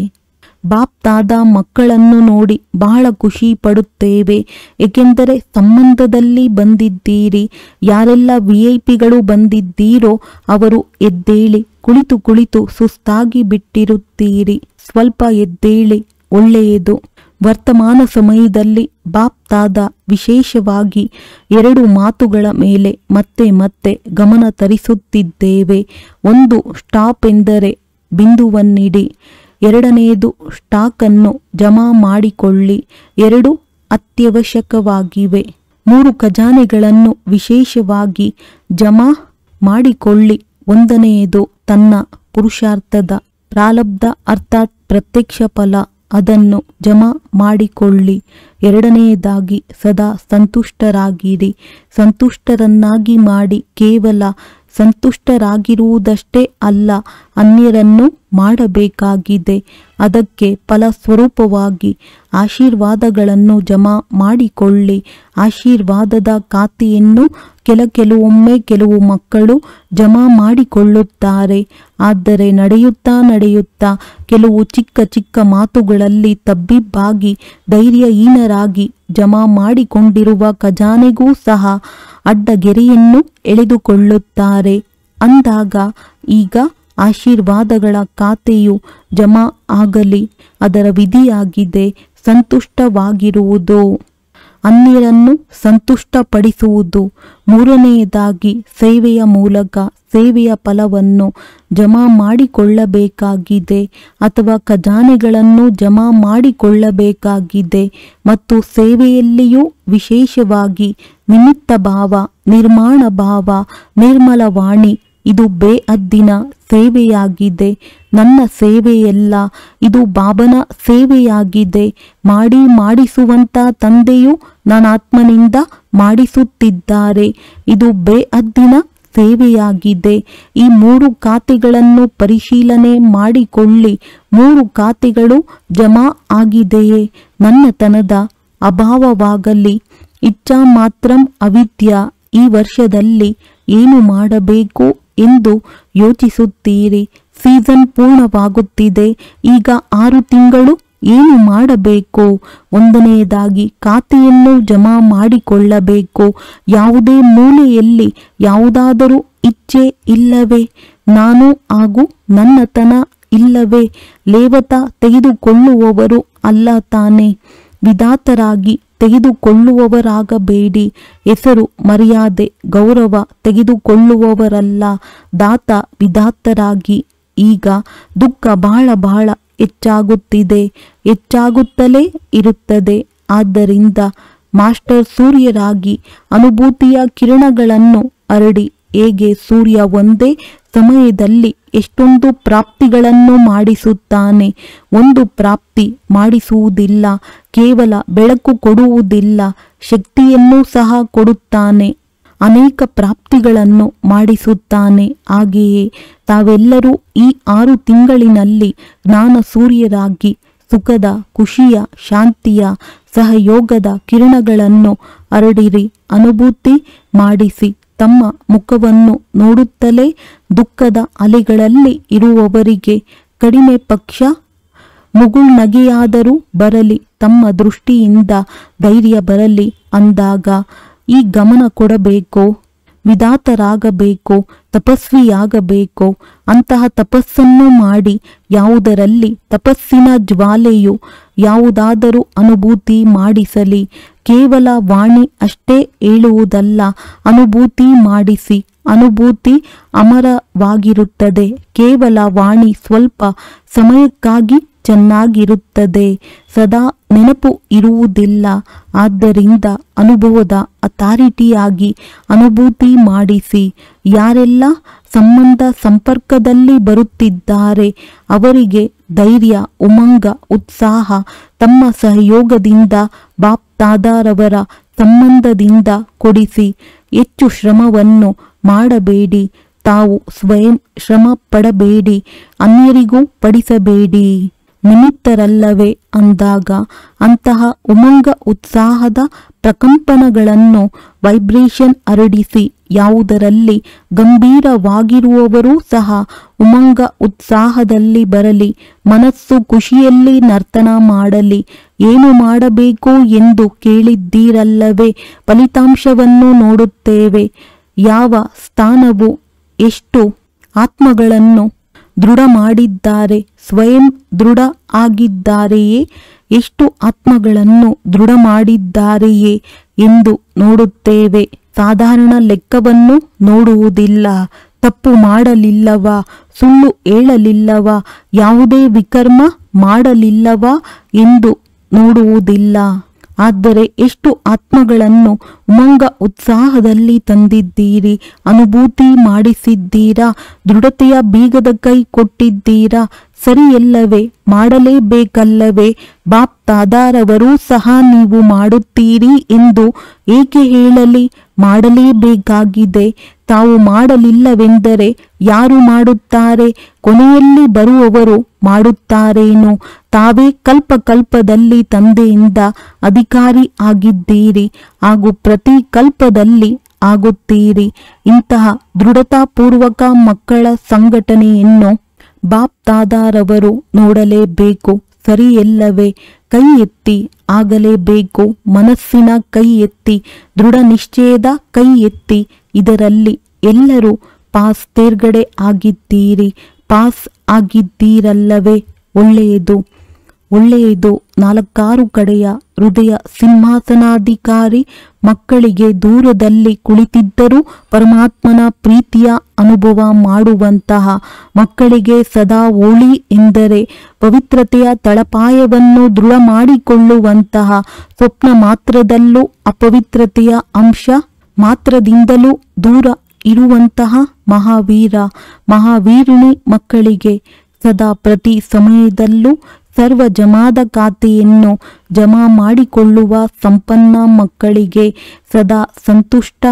ಬಾಪ್ತಾದ ಮಕ್ಕಳನ್ನು ನೋಡಿ ಬಹಳ ಖುಷಿ ಪಡುತ್ತೇವೆ, ಏಕೆಂದರೆ ಸಂಬಂಧದಲ್ಲಿ ಬಂದಿದ್ದೀರಿ. ಯಾರೆಲ್ಲ ವಿಐಪಿಗಳು ಬಂದಿದ್ದೀರೋ ಅವರು ಎದ್ದೇಳಿ. ಕುಳಿತು ಸುಸ್ತಾಗಿ ಬಿಟ್ಟಿರುತ್ತೀರಿ. ಸ್ವಲ್ಪ ಎದ್ದೇಳಿ, ಒಳ್ಳೆಯದು. ವರ್ತಮಾನ ಸಮಯದಲ್ಲಿ ಬಾಪ್ತಾದ ವಿಶೇಷವಾಗಿ 2 ಮಾತುಗಳ ಮೇಲೆ ಮತ್ತೆ ಗಮನ ತರಿಸುತ್ತಿದ್ದೇವೆ. ಒಂದು, ಸ್ಟಾಪ್ ಎಂದರೆ ಬಿಂದುವನ್ನಿಡಿ. ಎರಡನೆಯದು, ಸ್ಟಾಕನ್ನು ಜಮಾ ಮಾಡಿಕೊಳ್ಳಿ. 2 ಅತ್ಯವಶ್ಯಕವಾಗಿವೆ. 3 ಖಜಾನೆಗಳನ್ನು ವಿಶೇಷವಾಗಿ ಜಮಾ ಮಾಡಿಕೊಳ್ಳಿ. 1ನೆಯದು ತನ್ನ ಪುರುಷಾರ್ಥದ ಪ್ರಾರಬ್ಧ ಅರ್ಥಾತ್ ಪ್ರತ್ಯಕ್ಷ ಫಲ, ಅದನ್ನು ಜಮಾ ಮಾಡಿಕೊಳ್ಳಿ. 2ನೆಯದಾಗಿ ಸದಾ ಸಂತುಷ್ಟರಾಗಿರಿ. ಸಂತುಷ್ಟರನ್ನಾಗಿ ಮಾಡಿ. ಕೇವಲ ಸಂತುಷ್ಟರಾಗಿರುವುದಷ್ಟೇ ಅಲ್ಲ, ಅನ್ಯರನ್ನು ಮಾಡಬೇಕಾಗಿದೆ. ಅದಕ್ಕೆ ಫಲಸ್ವರೂಪವಾಗಿ ಆಶೀರ್ವಾದಗಳನ್ನು ಜಮಾ ಮಾಡಿಕೊಳ್ಳಿ. ಆಶೀರ್ವಾದದ ಖಾತೆಯನ್ನು ಕೆಲವೊಮ್ಮೆ ಕೆಲವು ಮಕ್ಕಳು ಜಮಾ ಮಾಡಿಕೊಳ್ಳುತ್ತಾರೆ. ಆದರೆ ನಡೆಯುತ್ತಾ ಕೆಲವು ಚಿಕ್ಕ ಮಾತುಗಳಲ್ಲಿ ತಬ್ಬಿಬ್ಬಾಗಿ ಧೈರ್ಯಹೀನರಾಗಿ ಜಮಾ ಮಾಡಿಕೊಂಡಿರುವ ಖಜಾನೆಗೂ ಸಹ ಅಡ್ಡಗೆರೆಯನ್ನು ಎಳೆದುಕೊಳ್ಳುತ್ತಾರೆ. ಅಂದಾಗ ಈಗ ಆಶೀರ್ವಾದಗಳ ಖಾತೆಯು ಜಮಾ ಆಗಲಿ. ಅದರ ವಿಧಿಯಾಗಿದೆ ಸಂತುಷ್ಟವಾಗಿರುವುದು, ಅನ್ಯರನ್ನು ಸಂತುಷ್ಟಪಡಿಸುವುದು. ಮೂರನೆಯದಾಗಿ ಸೇವೆಯ ಮೂಲಕ ಸೇವೆಯ ಫಲವನ್ನು ಜಮಾ ಮಾಡಿಕೊಳ್ಳಬೇಕಾಗಿದೆ ಅಥವಾ ಖಜಾನೆಗಳನ್ನು ಜಮಾ ಮಾಡಿಕೊಳ್ಳಬೇಕಾಗಿದೆ. ಮತ್ತು ಸೇವೆಯಲ್ಲಿಯೂ ವಿಶೇಷವಾಗಿ ನಿಮಿತ್ತ ಭಾವ, ನಿರ್ಮಾಣ ಭಾವ, ನಿರ್ಮಲ ವಾಣಿ ಇದು ಬೇಅದ್ದಿನ ಸೇವೆಯಾಗಿದೆ. ನನ್ನ ಸೇವೆಯಲ್ಲ, ಇದು ಬಾಬನ ಸೇವೆಯಾಗಿದೆ. ಮಾಡಿಸುವಂತ ತಂದೆಯು ನಾನಾತ್ಮನಿಂದ ಮಾಡಿಸುತ್ತಿದ್ದಾರೆ. ಇದು ಬೇಅದ್ದಿನ ಸೇವೆಯಾಗಿದೆ. ಈ 3 ಖಾತೆಗಳನ್ನು ಪರಿಶೀಲನೆ ಮಾಡಿಕೊಳ್ಳಿ. 3 ಖಾತೆಗಳು ಜಮಾ ಆಗಿದೆಯೇ? ನನ್ನತನದ ಅಭಾವವಾಗಲಿ. ಇಚ್ಛಾ ಮಾತ್ರಂ ಅವಿದ್ಯಾ. ಈ ವರ್ಷದಲ್ಲಿ ಏನು ಮಾಡಬೇಕು ಎಂದು ಯೋಚಿಸುತ್ತೀರಿ. ಸೀಸನ್ ಪೂರ್ಣವಾಗುತ್ತಿದೆ. ಈಗ 6 ತಿಂಗಳು ಏನು ಮಾಡಬೇಕು? ಒಂದನೆಯದಾಗಿ ಖಾತೆಯನ್ನು ಜಮಾ ಮಾಡಿಕೊಳ್ಳಬೇಕು. ಯಾವುದೇ ಮೂಲೆಯಲ್ಲಿ ಯಾವುದಾದರೂ ಇಚ್ಛೆ ಇಲ್ಲವೇ? ನಾನು ಹಾಗೂ ನನ್ನತನ ಇಲ್ಲವೇ? ಲೇವತ ತೆಗೆದುಕೊಳ್ಳುವವರು ಅಲ್ಲ ತಾನೆ? ವಿಧಾತರಾಗಿ ತೆಗೆದುಕೊಳ್ಳುವವರಾಗಬೇಡಿ. ಹೆಸರು, ಮರ್ಯಾದೆ, ಗೌರವ ತೆಗೆದುಕೊಳ್ಳುವವರಲ್ಲ, ದಾತ ವಿಧಾತರಾಗಿ. ಈಗ ದುಃಖ ಬಹಳ ಹೆಚ್ಚಾಗುತ್ತಿದೆ, ಹೆಚ್ಚಾಗುತ್ತಲೇ ಇರುತ್ತದೆ. ಆದ್ದರಿಂದ ಮಾಸ್ಟರ್ ಸೂರ್ಯರಾಗಿ ಅನುಭೂತಿಯ ಕಿರಣಗಳನ್ನು ಹರಡಿ. ಹೇಗೆ ಸೂರ್ಯ ಒಂದೇ ಸಮಯದಲ್ಲಿ ಎಷ್ಟೊಂದು ಪ್ರಾಪ್ತಿಗಳನ್ನು ಮಾಡಿಸುತ್ತಾನೆ. ಒಂದು ಪ್ರಾಪ್ತಿ ಮಾಡಿಸುವುದಿಲ್ಲ, ಕೇವಲ ಬೆಳಕು ಕೊಡುವುದಿಲ್ಲ, ಶಕ್ತಿಯನ್ನು ಸಹ ಕೊಡುತ್ತಾನೆ. ಅನೇಕ ಪ್ರಾಪ್ತಿಗಳನ್ನು ಮಾಡಿಸುತ್ತಾನೆ. ಹಾಗೆಯೇ ತಾವೆಲ್ಲರೂ ಈ 6 ತಿಂಗಳಿನಲ್ಲಿ ಜ್ಞಾನ ಸೂರ್ಯರಾಗಿ ಸುಖದ, ಖುಷಿಯ, ಶಾಂತಿಯ, ಸಹಯೋಗದ ಕಿರಣಗಳನ್ನು ಹರಡಿರಿ. ಅನುಭೂತಿ ಮಾಡಿಸಿ. ತಮ್ಮ ಮುಖವನ್ನು ನೋಡುತ್ತಲೇ ದುಃಖದ ಅಲೆಗಳಲ್ಲಿ ಇರುವವರಿಗೆ ಕಡಿಮೆ ಪಕ್ಷ ಮುಗುಳ್ನಗೆಯಾದರೂ ಬರಲಿ, ತಮ್ಮ ದೃಷ್ಟಿಯಿಂದ ಧೈರ್ಯ ಬರಲಿ ಅಂದಾಗ ಈ ಗಮನ ಕೊಡಬೇಕು. ವಿಧಾತರಾಗಬೇಕು, ತಪಸ್ವಿಯಾಗಬೇಕು. ಅಂತಹ ತಪಸ್ಸನ್ನು ಮಾಡಿ. ಯಾವುದರಲ್ಲಿ ತಪಸ್ಸಿನ ಜ್ವಾಲೆಯು ಯಾವುದಾದರೂ ಅನುಭೂತಿ ಮಾಡಿಸಲಿ. ಕೇವಲ ವಾಣಿ ಅಷ್ಟೇ ಹೇಳುವುದಲ್ಲ, ಅನುಭೂತಿ ಮಾಡಿಸಿ. ಅನುಭೂತಿ ಅಮರವಾಗಿರುತ್ತದೆ. ಕೇವಲ ವಾಣಿ ಸ್ವಲ್ಪ ಸಮಯಕ್ಕಾಗಿ ಚೆನ್ನಾಗಿರುತ್ತದೆ, ಸದಾ ನೆನಪು ಇರುವುದಿಲ್ಲ. ಆದ್ದರಿಂದ ಅನುಭವದ ಅಥಾರಿಟಿಯಾಗಿ ಅನುಭೂತಿ ಮಾಡಿಸಿ. ಯಾರೆಲ್ಲ ಸಂಪರ್ಕದಲ್ಲಿ ಬರುತ್ತಿದ್ದಾರೆ ಅವರಿಗೆ ಧೈರ್ಯ, ಉಮಂಗ, ಉತ್ಸಾಹ ತಮ್ಮ ಸಹಯೋಗದಿಂದ, ಬಾಪ್ ದಾದಾರವರ ಸಂಬಂಧದಿಂದ ಕೊಡಿಸಿ. ಹೆಚ್ಚು ಶ್ರಮವನ್ನು ಮಾಡಬೇಡಿ. ತಾವು ಸ್ವಯಂ ಶ್ರಮ ಪಡಬೇಡಿ, ಅನ್ಯರಿಗೂ ಪಡಿಸಬೇಡಿ. ನಿಮಿತ್ತರಲ್ಲವೇ ಅಂದಾಗ ಅಂತಹ ಉಮಂಗ ಉತ್ಸಾಹದ ಪ್ರಕಂಪನಗಳನ್ನು ವೈಬ್ರೇಷನ್ ಹರಡಿಸಿ. ಯಾವುದರಲ್ಲಿ ಗಂಭೀರವಾಗಿರುವವರೂ ಸಹ ಉಮಂಗ ಉತ್ಸಾಹದಲ್ಲಿ ಬರಲಿ. ಮನಸ್ಸು ಖುಷಿಯಲ್ಲಿ ನರ್ತನ ಮಾಡಲಿ. ಏನು ಮಾಡಬೇಕು ಎಂದು ಕೇಳಿದ್ದೀರಲ್ಲವೇ? ಫಲಿತಾಂಶವನ್ನು ನೋಡುತ್ತೇವೆ. ಯಾವ ಸ್ಥಾನವು ಎಷ್ಟು ಆತ್ಮಗಳನ್ನು ದೃಢ ಮಾಡಿದ್ದಾರೆ? ಸ್ವಯಂ ದೃಢ ಆಗಿದ್ದಾರೆಯೇ? ಎಷ್ಟು ಆತ್ಮಗಳನ್ನು ದೃಢ ಮಾಡಿದ್ದಾರೆಯೇ ಎಂದು ನೋಡುತ್ತೇವೆ. ಸಾಧಾರಣ ಲೆಕ್ಕವನ್ನು ನೋಡುವುದಿಲ್ಲ. ತಪ್ಪು ಮಾಡಲಿಲ್ಲವಾ? ಸುಳ್ಳು ಹೇಳಲಿಲ್ಲವಾ? ಯಾವುದೇ ವಿಕರ್ಮ ಮಾಡಲಿಲ್ಲವಾ ಎಂದು ನೋಡುವುದಿಲ್ಲ. ಆದರೆ ಎಷ್ಟು ಆತ್ಮಗಳನ್ನು ಉಮಂಗ ಉತ್ಸಾಹದಲ್ಲಿ ತಂದಿದ್ದೀರಿ, ಅನುಭೂತಿ ಮಾಡಿಸಿದ್ದೀರಾ, ದೃಢತೆಯ ಬೀಗದ ಕೈ ಕೊಟ್ಟಿದ್ದೀರಾ. ಸರಿಯಲ್ಲವೇ? ಮಾಡಲೇಬೇಕಲ್ಲವೇ? ಬಾಪ್ ದಾದಾರವರು ಸಹ ನೀವು ಮಾಡುತ್ತೀರಿ ಎಂದು ಏಕೆ ಹೇಳಲಿ? ಮಾಡಲೇಬೇಕಾಗಿದೆ. ತಾವು ಮಾಡಲಿಲ್ಲವೆಂದರೆ ಯಾರು ಮಾಡುತ್ತಾರೆ? ಕೊನೆಯಲ್ಲಿ ಬರುವವರು ಮಾಡುತ್ತಾರೇನು? ತಾವೇ ಕಲ್ಪದಲ್ಲಿ ತಂದೆಯಿಂದ ಅಧಿಕಾರಿ ಆಗಿದ್ದೀರಿ ಹಾಗೂ ಪ್ರತಿ ಕಲ್ಪದಲ್ಲಿ ಆಗುತ್ತೀರಿ. ಇಂತಹ ದೃಢತಾಪೂರ್ವಕ ಮಕ್ಕಳ ಸಂಘಟನೆಯನ್ನು ಬಾಪ್ ದಾದಾರವರು ನೋಡಲೇಬೇಕು. ಸರಿಯಲ್ಲವೇ? ಕೈ ಎತ್ತಿ ಆಗಲೇಬೇಕು. ಮನಸ್ಸಿನ ಕೈ ಎತ್ತಿ, ದೃಢ ನಿಶ್ಚಯದ ಕೈ ಎತ್ತಿ. ಇದರಲ್ಲಿ ಎಲ್ಲರೂ ಪಾಸ್ ತೇರ್ಗಡೆ ಆಗಿದ್ದೀರಿ. ಪಾಸ್ ಆಗಿದ್ದೀರಲ್ಲವೇ? ಒಳ್ಳೆಯದು, ಒಳ್ಳೆಯದು. 4 ಕಡೆಯ ಹೃದಯ ಸಿಂಹಾಸನಾಧಿಕಾರಿ ಮಕ್ಕಳಿಗೆ ದೂರದಲ್ಲಿ ಕುಳಿತಿದ್ದರೂ ಪರಮಾತ್ಮನ ಪ್ರೀತಿಯ ಅನುಭವ ಮಾಡುವಂತಹ ಮಕ್ಕಳಿಗೆ ಸದಾ ಹೋಳಿ ಎಂದರೆ ಪವಿತ್ರತೆಯ ತಳಪಾಯವನ್ನು ದೃಢ ಮಾಡಿಕೊಳ್ಳುವಂತಹ ಸ್ವಪ್ನ ಮಾತ್ರದಲ್ಲೂ ಅಪವಿತ್ರತೆಯ ಅಂಶ ಮಾತ್ರದಿಂದಲೂ ದೂರ ಇರುವಂತಹ ಮಹಾವೀರ ಮಹಾವೀರಿಣಿ ಮಕ್ಕಳಿಗೆ ಸದಾ ಪ್ರತಿ ಸಮಯದಲ್ಲೂ ಸರ್ವ ಜಮಾದ ಖಾತೆಯನ್ನು ಜಮಾ ಮಾಡಿಕೊಳ್ಳುವ ಸಂಪನ್ನ ಮಕ್ಕಳಿಗೆ ಸದಾ ಸಂತುಷ್ಟ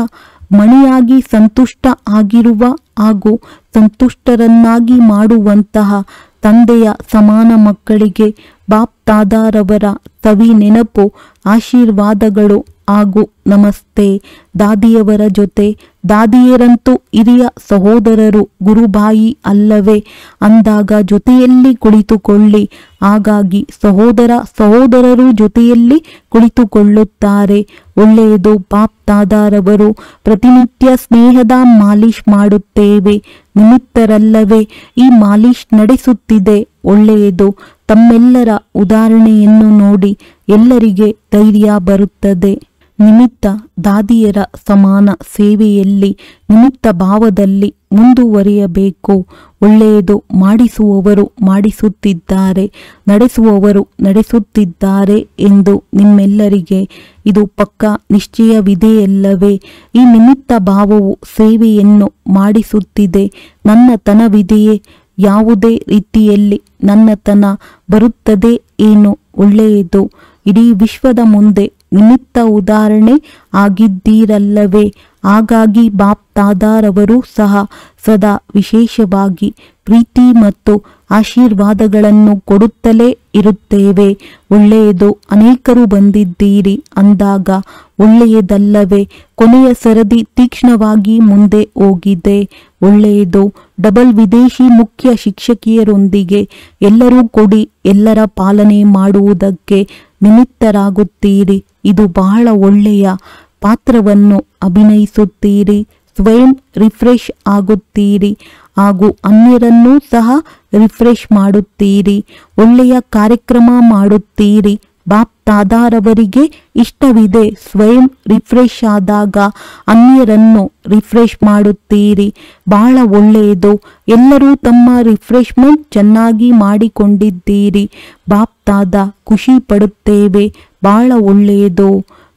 ಮಣಿಯಾಗಿ ಸಂತುಷ್ಟ ಆಗಿರುವ ಹಾಗೂ ಸಂತುಷ್ಟರನ್ನಾಗಿ ಮಾಡುವಂತಹ ತಂದೆಯ ಸಮಾನ ಮಕ್ಕಳಿಗೆ ಬಾಪ್ ದಾದಾರವರ ಸವಿ ನೆನಪು, ಆಶೀರ್ವಾದಗಳು ಹಾಗೂ ನಮಸ್ತೆ. ದಾದಿಯವರ ಜೊತೆ ದಾದಿಯರಂತೂ ಹಿರಿಯ ಸಹೋದರರು ಗುರುಬಾಯಿ ಅಲ್ಲವೇ ಅಂದಾಗ ಜೊತೆಯಲ್ಲಿ ಕುಳಿತುಕೊಳ್ಳಿ. ಹಾಗಾಗಿ ಸಹೋದರರು ಜೊತೆಯಲ್ಲಿ ಕುಳಿತುಕೊಳ್ಳುತ್ತಾರೆ. ಒಳ್ಳೆಯದು. ಬಾಪ್ ದಾದಾರವರು ಪ್ರತಿನಿತ್ಯ ಸ್ನೇಹದ ಮಾಲಿಶ್ ಮಾಡುತ್ತೇವೆ, ನಿಮಿತ್ತರಲ್ಲವೇ ಈ ಮಾಲಿಶ್ ನಡೆಸುತ್ತಿದೆ. ಒಳ್ಳೆಯದು. ತಮ್ಮೆಲ್ಲರ ಉದಾಹರಣೆಯನ್ನು ನೋಡಿ ಎಲ್ಲರಿಗೆ ಧೈರ್ಯ ಬರುತ್ತದೆ. ನಿಮಿತ್ತ ದಾದಿಯರ ಸಮಾನ ಸೇವೆಯಲ್ಲಿ ನಿಮಿತ್ತ ಭಾವದಲ್ಲಿ ಮುಂದುವರಿಯಬೇಕು. ಒಳ್ಳೆಯದು. ಮಾಡಿಸುವವರು ಮಾಡಿಸುತ್ತಿದ್ದಾರೆ, ನಡೆಸುವವರು ನಡೆಸುತ್ತಿದ್ದಾರೆ ಎಂದು ನಿಮ್ಮೆಲ್ಲರಿಗೆ ಇದು ಪಕ್ಕಾ ನಿಶ್ಚಯವಿದೆಯಲ್ಲವೇ? ಈ ನಿಮಿತ್ತ ಭಾವವು ಸೇವೆಯನ್ನು ಮಾಡಿಸುತ್ತಿದೆ. ನನ್ನತನವಿದೆಯೇ? ಯಾವುದೇ ರೀತಿಯಲ್ಲಿ ನನ್ನತನ ಬರುತ್ತದೆ ಏನು? ಒಳ್ಳೆಯದು. ಇಡೀ ವಿಶ್ವದ ಮುಂದೆ ನಿಮಿತ್ತ ಉದಾಹರಣೆ ಆಗಿದ್ದೀರಲ್ಲವೇ? ಹಾಗಾಗಿ ಬಾಪ್ ದಾದಾರವರು ಸಹ ಸದಾ ವಿಶೇಷವಾಗಿ ಪ್ರೀತಿ ಮತ್ತು ಆಶೀರ್ವಾದಗಳನ್ನು ಕೊಡುತ್ತಲೇ ಇರುತ್ತೇವೆ. ಒಳ್ಳೆಯದು. ಅನೇಕರು ಬಂದಿದ್ದೀರಿ ಅಂದಾಗ ಒಳ್ಳೆಯದಲ್ಲವೇ? ಕೊನೆಯ ಸರದಿ ತೀಕ್ಷ್ಣವಾಗಿ ಮುಂದೆ ಹೋಗಿದೆ. ಒಳ್ಳೆಯದು. ಡಬಲ್ ವಿದೇಶಿ ಮುಖ್ಯ ಶಿಕ್ಷಕಿಯರೊಂದಿಗೆ ಎಲ್ಲರೂ ಕೊಡಿ ಎಲ್ಲರ ಪಾಲನೆ ಮಾಡುವುದಕ್ಕೆ ನಿಮಿತ್ತರಾಗುತ್ತೀರಿ. ಇದು ಬಹಳ ಒಳ್ಳೆಯ ಪಾತ್ರವನ್ನು ಅಭಿನಯಿಸುತ್ತೀರಿ. ಸ್ವಯಂ ರಿಫ್ರೆಶ್ ಆಗುತ್ತೀರಿ ಹಾಗೂ ಅನ್ಯರನ್ನೂ ಸಹ ರಿಫ್ರೆಶ್ ಮಾಡುತ್ತೀರಿ. ಒಳ್ಳೆಯ ಕಾರ್ಯಕ್ರಮ ಮಾಡುತ್ತೀರಿ. ಬಾಪ್ ದಾದಾರವರಿಗೆ ಇಷ್ಟವಿದೆ. ಸ್ವಯಂ ರಿಫ್ರೆಶ್ ಆದಾಗ ಅನ್ಯರನ್ನು ರಿಫ್ರೆಶ್ ಮಾಡುತ್ತೀರಿ. ಬಹಳ ಒಳ್ಳೆಯದು. ಎಲ್ಲರೂ ತಮ್ಮ ರಿಫ್ರೆಶ್ಮೆಂಟ್ ಚೆನ್ನಾಗಿ ಮಾಡಿಕೊಂಡಿದ್ದೀರಿ. ಬಾಪ್ ದಾದಾ ಖುಷಿ ಪಡುತ್ತೇವೆ. ಬಹಳ ಒಳ್ಳೆಯದು.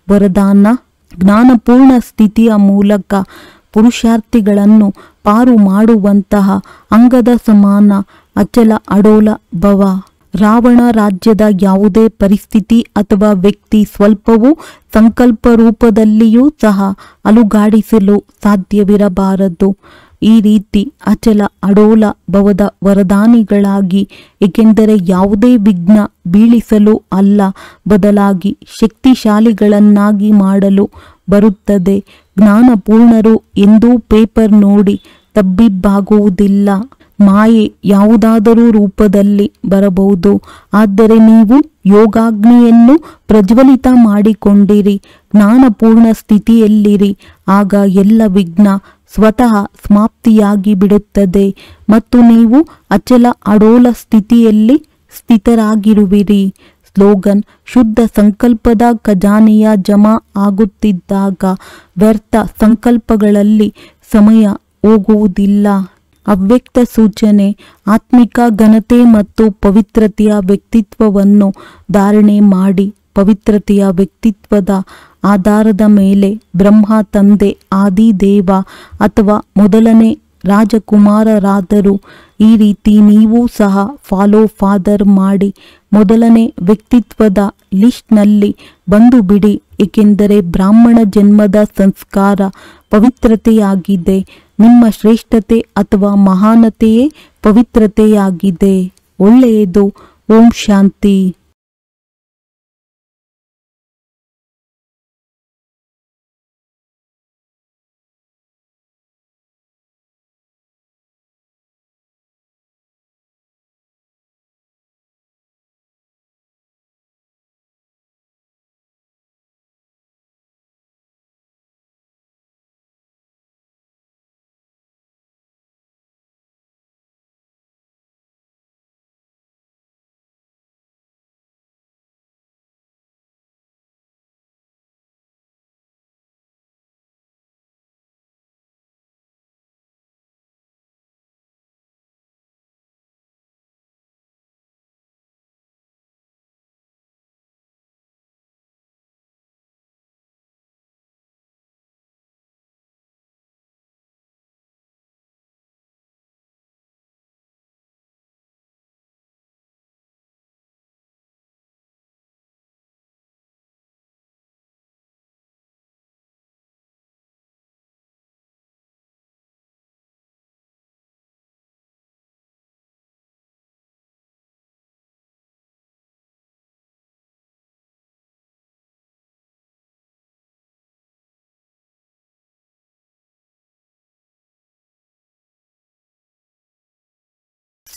ವರದಾನ: ಜ್ಞಾನಪೂರ್ಣ ಸ್ಥಿತಿಯ ಮೂಲಕ ಪುರುಷಾರ್ಥಿಗಳನ್ನು ಪಾರು ಮಾಡುವಂತಹ ಅಂಗದ ಸಮಾನ ಅಚಲ ಅಡೋಲ ಭವ. ರಾವಣ ರಾಜ್ಯದ ಯಾವುದೇ ಪರಿಸ್ಥಿತಿ ಅಥವಾ ವ್ಯಕ್ತಿ ಸ್ವಲ್ಪವೂ ಸಂಕಲ್ಪ ರೂಪದಲ್ಲಿಯೂ ಸಹ ಅಲುಗಾಡಿಸಲು ಸಾಧ್ಯವಿರಬಾರದು. ಈ ರೀತಿ ಅಚಲ ಅಡೋಲ ಭವದ ವರದಾನಿಗಳಾಗಿ, ಏಕೆಂದರೆ ಯಾವುದೇ ವಿಘ್ನ ಬೀಳಿಸಲು ಅಲ್ಲ, ಬದಲಾಗಿ ಶಕ್ತಿಶಾಲಿಗಳನ್ನಾಗಿ ಮಾಡಲು ಬರುತ್ತದೆ. ಜ್ಞಾನಪೂರ್ಣರು ಎಂದೂ ಪೇಪರ್ ನೋಡಿ ತಬ್ಬಿಬ್ಬಾಗುವುದಿಲ್ಲ. ಮಾಯೆ ಯಾವುದಾದರೂ ರೂಪದಲ್ಲಿ ಬರಬಹುದು, ಆದರೆ ನೀವು ಯೋಗಾಗ್ನಿಯನ್ನು ಪ್ರಜ್ವಲಿತ ಮಾಡಿಕೊಂಡಿರಿ. ಜ್ಞಾನಪೂರ್ಣ ಸ್ಥಿತಿಯಲ್ಲಿರಿ. ಆಗ ಎಲ್ಲ ವಿಘ್ನ ಸ್ವತಃ ಸಮಾಪ್ತಿಯಾಗಿ ಬಿಡುತ್ತದೆ ಮತ್ತು ನೀವು ಅಚಲ ಅಡೋಲ ಸ್ಥಿತಿಯಲ್ಲಿ ಸ್ಥಿತರಾಗಿರುವಿರಿ. ಸ್ಲೋಗನ್: ಶುದ್ಧ ಸಂಕಲ್ಪದ ಖಜಾನೆಯ ಜಮಾ ಆಗುತ್ತಿದ್ದಾಗ ವ್ಯರ್ಥ ಸಂಕಲ್ಪಗಳಲ್ಲಿ ಸಮಯ ಹೋಗುವುದಿಲ್ಲ. ಅವ್ಯಕ್ತ ಸೂಚನೆ: ಆತ್ಮಿಕ ಘನತೆ ಮತ್ತು ಪವಿತ್ರತೆಯ ವ್ಯಕ್ತಿತ್ವವನ್ನು ಧಾರಣೆ ಮಾಡಿ. ಪವಿತ್ರತೆಯ ವ್ಯಕ್ತಿತ್ವದ ಆಧಾರದ ಮೇಲೆ ಬ್ರಹ್ಮ ತಂದೆ ಆದಿದೇವ ಅಥವಾ ಮೊದಲನೇ ರಾಜಕುಮಾರರಾದರು. ಈ ರೀತಿ ನೀವು ಸಹ ಫಾಲೋ ಫಾದರ್ ಮಾಡಿ. ಮೊದಲನೇ ವ್ಯಕ್ತಿತ್ವದ ಲಿಸ್ಟ್ನಲ್ಲಿ ಬಂದು ಬಿಡಿ, ಏಕೆಂದರೆ ಬ್ರಾಹ್ಮಣ ಜನ್ಮದ ಸಂಸ್ಕಾರ ಪವಿತ್ರತೆಯಾಗಿದೆ. ನಿಮ್ಮ ಶ್ರೇಷ್ಠತೆ ಅಥವಾ ಮಹಾನತೆಯೇ ಪವಿತ್ರತೆಯಾಗಿದೆ. ಒಳ್ಳೆಯದು. ಓಂ ಶಾಂತಿ.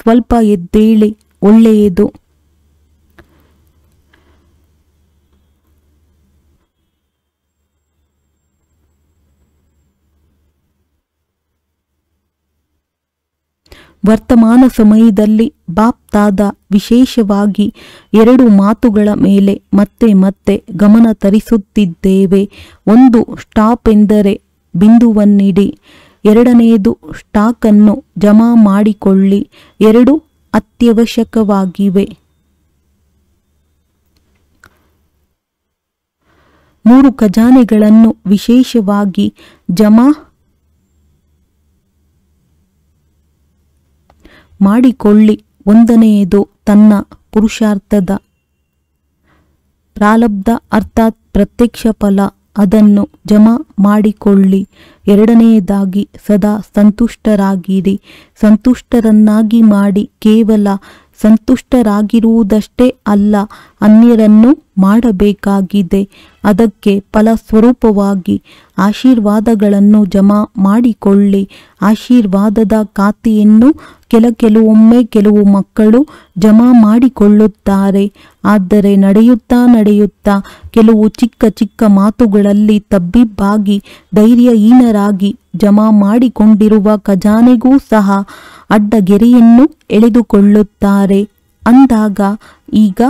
ಸ್ವಲ್ಪ ಎದ್ದೇಳಿ, ಒಳ್ಳೆಯದು. ವರ್ತಮಾನ ಸಮಯದಲ್ಲಿ ಬಾಪ್ ದಾದಾ ವಿಶೇಷವಾಗಿ 2 ಮಾತುಗಳ ಮೇಲೆ ಮತ್ತೆ ಮತ್ತೆ ಗಮನ ತರಿಸುತ್ತಿದ್ದೇವೆ. ಒಂದು, ಸ್ಟಾಪ್ ಎಂದರೆ ಬಿಂದುವನ್ನಿಡಿ. 2ನೇದು, ಸ್ಟಾಕನ್ನು ಜಮಾ ಮಾಡಿಕೊಳ್ಳಿ. 2 ಅತ್ಯವಶ್ಯಕವಾಗಿವೆ. 3 ಖಜಾನೆಗಳನ್ನು ವಿಶೇಷವಾಗಿ ಜಮಾ ಮಾಡಿಕೊಳ್ಳಿ. 1ನೇದು ತನ್ನ ಪುರುಷಾರ್ಥದ ಪ್ರಾರಬ್ಧ ಅರ್ಥಾತ್ ಪ್ರತ್ಯಕ್ಷ ಫಲ, ಅದನ್ನು ಜಮಾ ಮಾಡಿಕೊಳ್ಳಿ. 2ನೇದಾಗಿ ಸದಾ ಸಂತುಷ್ಟರಾಗಿರಿ. ಸಂತುಷ್ಟರನ್ನಾಗಿ ಮಾಡಿ. ಕೇವಲ ಸಂತುಷ್ಟರಾಗಿರುವುದಷ್ಟೇ ಅಲ್ಲ, ಅನ್ಯರನ್ನು ಮಾಡಬೇಕಾಗಿದೆ. ಅದಕ್ಕೆ ಫಲಸ್ವರೂಪವಾಗಿ ಆಶೀರ್ವಾದಗಳನ್ನು ಜಮಾ ಮಾಡಿಕೊಳ್ಳಿ. ಆಶೀರ್ವಾದದ ಖಾತೆಯನ್ನು ಕೆಲವೊಮ್ಮೆ ಕೆಲವು ಮಕ್ಕಳು ಜಮಾ ಮಾಡಿಕೊಳ್ಳುತ್ತಾರೆ. ಆದರೆ ನಡೆಯುತ್ತಾ ಕೆಲವು ಚಿಕ್ಕ ಮಾತುಗಳಲ್ಲಿ ತಬ್ಬಿಬ್ಬಾಗಿ ಧೈರ್ಯಹೀನರಾಗಿ ಜಮಾ ಮಾಡಿಕೊಂಡಿರುವ ಖಜಾನೆಗೂ ಸಹ ಅಡ್ಡಗೆರೆಯನ್ನು ಎಳೆದುಕೊಳ್ಳುತ್ತಾರೆ. ಅಂದಾಗ ಈಗ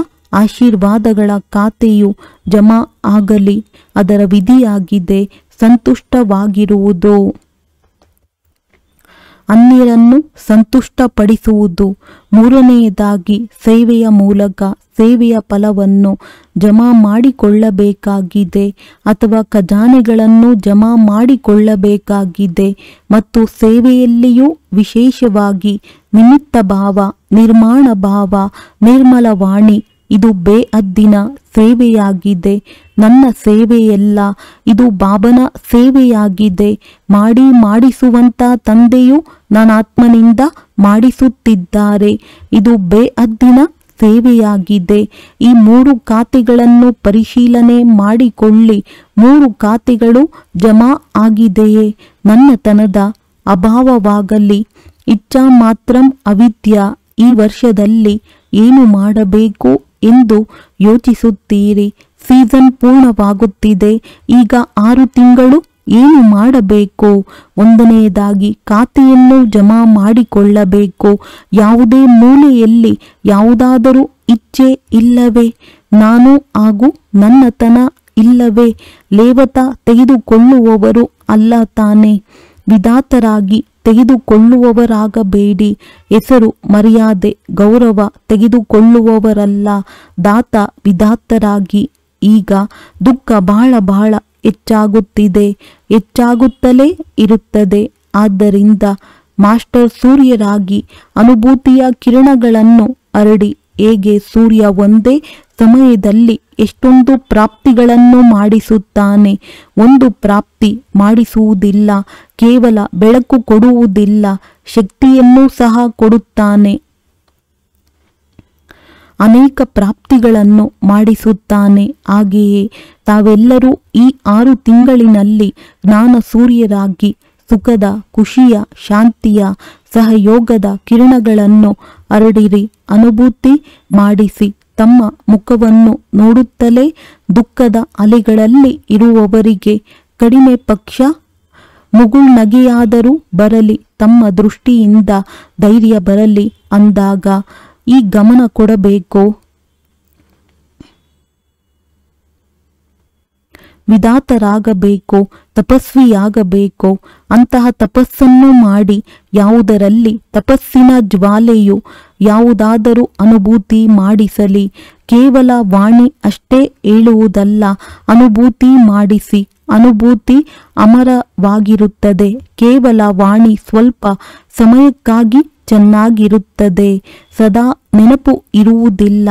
ಆಶೀರ್ವಾದಗಳ ಖಾತೆಯು ಜಮಾ ಆಗಲಿ. ಅದರ ವಿಧಿಯಾಗಿದೆ ಸಂತುಷ್ಟವಾಗಿರುವುದು, ಅನ್ಯರನ್ನು ಸಂತುಷ್ಟಪಡಿಸುವುದು. 3ನೇದಾಗಿ ಸೇವೆಯ ಮೂಲಕ ಸೇವೆಯ ಫಲವನ್ನು ಜಮಾ ಮಾಡಿಕೊಳ್ಳಬೇಕಾಗಿದೆ ಅಥವಾ ಖಜಾನೆಗಳನ್ನು ಜಮಾ ಮಾಡಿಕೊಳ್ಳಬೇಕಾಗಿದೆ. ಮತ್ತು ಸೇವೆಯಲ್ಲಿಯೂ ವಿಶೇಷವಾಗಿ ನಿಮಿತ್ತ ಭಾವ, ನಿರ್ಮಾಣ ಭಾವ, ನಿರ್ಮಲ ವಾಣಿ, ಇದು ಬೇಅದ್ದಿನ ಸೇವೆಯಾಗಿದೆ. ನನ್ನ ಸೇವೆಯಲ್ಲ, ಇದು ಬಾಬನ ಸೇವೆಯಾಗಿದೆ. ಮಾಡಿಸುವಂತ ತಂದೆಯು ನಾನಾತ್ಮನಿಂದ ಮಾಡಿಸುತ್ತಿದ್ದಾರೆ. ಇದು ಬೇಅದ್ದಿನ ಸೇವೆಯಾಗಿದೆ. ಈ 3 ಖಾತೆಗಳನ್ನು ಪರಿಶೀಲನೆ ಮಾಡಿಕೊಳ್ಳಿ. 3 ಖಾತೆಗಳು ಜಮಾ ಆಗಿದೆಯೇ? ನನ್ನತನದ ಅಭಾವವಾಗಲಿ. ಇಚ್ಛಾ ಮಾತ್ರಂ ಅವಿದ್ಯಾ. ಈ ವರ್ಷದಲ್ಲಿ ಏನು ಮಾಡಬೇಕು ಎಂದು ಯೋಚಿಸುತ್ತೀರಿ. ಸೀಸನ್ ಪೂರ್ಣವಾಗುತ್ತಿದೆ. ಈಗ 6 ತಿಂಗಳು ಏನು ಮಾಡಬೇಕು? 1ನೇದಾಗಿ ಖಾತೆಯನ್ನು ಜಮಾ ಮಾಡಿಕೊಳ್ಳಬೇಕು. ಯಾವುದೇ ಮೂಲೆಯಲ್ಲಿ ಯಾವುದಾದರೂ ಇಚ್ಛೆ ಇಲ್ಲವೇ? ನಾನು ಹಾಗೂ ನನ್ನತನ ಇಲ್ಲವೇ? ಲೇವತ ತೆಗೆದುಕೊಳ್ಳುವವರು ಅಲ್ಲ ತಾನೆ? ವಿಧಾತರಾಗಿ ತೆಗೆದುಕೊಳ್ಳುವವರಾಗಬೇಡಿ. ಹೆಸರು, ಮರ್ಯಾದೆ, ಗೌರವ ತೆಗೆದುಕೊಳ್ಳುವವರಲ್ಲ, ದಾತ ವಿಧಾತರಾಗಿ. ಈಗ ದುಃಖ ಬಹಳ ಹೆಚ್ಚಾಗುತ್ತಿದೆ, ಹೆಚ್ಚಾಗುತ್ತಲೇ ಇರುತ್ತದೆ. ಆದ್ದರಿಂದ ಮಾಸ್ಟರ್ ಸೂರ್ಯರಾಗಿ ಅನುಭೂತಿಯ ಕಿರಣಗಳನ್ನು ಹರಡಿ. ಹೇಗೆ ಸೂರ್ಯ ಒಂದೇ ಸಮಯದಲ್ಲಿ ಎಷ್ಟೊಂದು ಪ್ರಾಪ್ತಿಗಳನ್ನು ಮಾಡಿಸುತ್ತಾನೆ. ಒಂದು ಪ್ರಾಪ್ತಿ ಮಾಡಿಸುವುದಿಲ್ಲ, ಕೇವಲ ಬೆಳಕು ಕೊಡುವುದಿಲ್ಲ, ಶಕ್ತಿಯನ್ನು ಸಹ ಕೊಡುತ್ತಾನೆ. ಅನೇಕ ಪ್ರಾಪ್ತಿಗಳನ್ನು ಮಾಡಿಸುತ್ತಾನೆ. ಹಾಗೆಯೇ ತಾವೆಲ್ಲರೂ ಈ 6 ತಿಂಗಳಿನಲ್ಲಿ ಜ್ಞಾನ ಸೂರ್ಯರಾಗಿ ಸುಖದ, ಖುಷಿಯ, ಶಾಂತಿಯ, ಸಹಯೋಗದ ಕಿರಣಗಳನ್ನು ಹರಡಿರಿ. ಅನುಭೂತಿ ಮಾಡಿಸಿ. ತಮ್ಮ ಮುಖವನ್ನು ನೋಡುತ್ತಲೇ ದುಃಖದ ಅಲೆಗಳಲ್ಲಿ ಇರುವವರಿಗೆ ಕಡಿಮೆ ಪಕ್ಷ ಮುಗುಳ್ನಗೆಯಾದರೂ ಬರಲಿ, ತಮ್ಮ ದೃಷ್ಟಿಯಿಂದ ಧೈರ್ಯ ಬರಲಿ. ಅಂದಾಗ ಈ ಗಮನ ಕೊಡಬೇಕು. ವಿಧಾತರಾಗಬೇಕು, ತಪಸ್ವಿಯಾಗಬೇಕು. ಅಂತಹ ತಪಸ್ಸನ್ನು ಮಾಡಿ. ಯಾವುದರಲ್ಲಿ ತಪಸ್ಸಿನ ಜ್ವಾಲೆಯು ಯಾವುದಾದರೂ ಅನುಭೂತಿ ಮಾಡಿಸಲಿ. ಕೇವಲ ವಾಣಿ ಅಷ್ಟೇ ಹೇಳುವುದಲ್ಲ, ಅನುಭೂತಿ ಮಾಡಿಸಿ. ಅನುಭೂತಿ ಅಮರವಾಗಿರುತ್ತದೆ. ಕೇವಲ ವಾಣಿ ಸ್ವಲ್ಪ ಸಮಯಕ್ಕಾಗಿ ಚೆನ್ನಾಗಿರುತ್ತದೆ, ಸದಾ ನೆನಪು ಇರುವುದಿಲ್ಲ.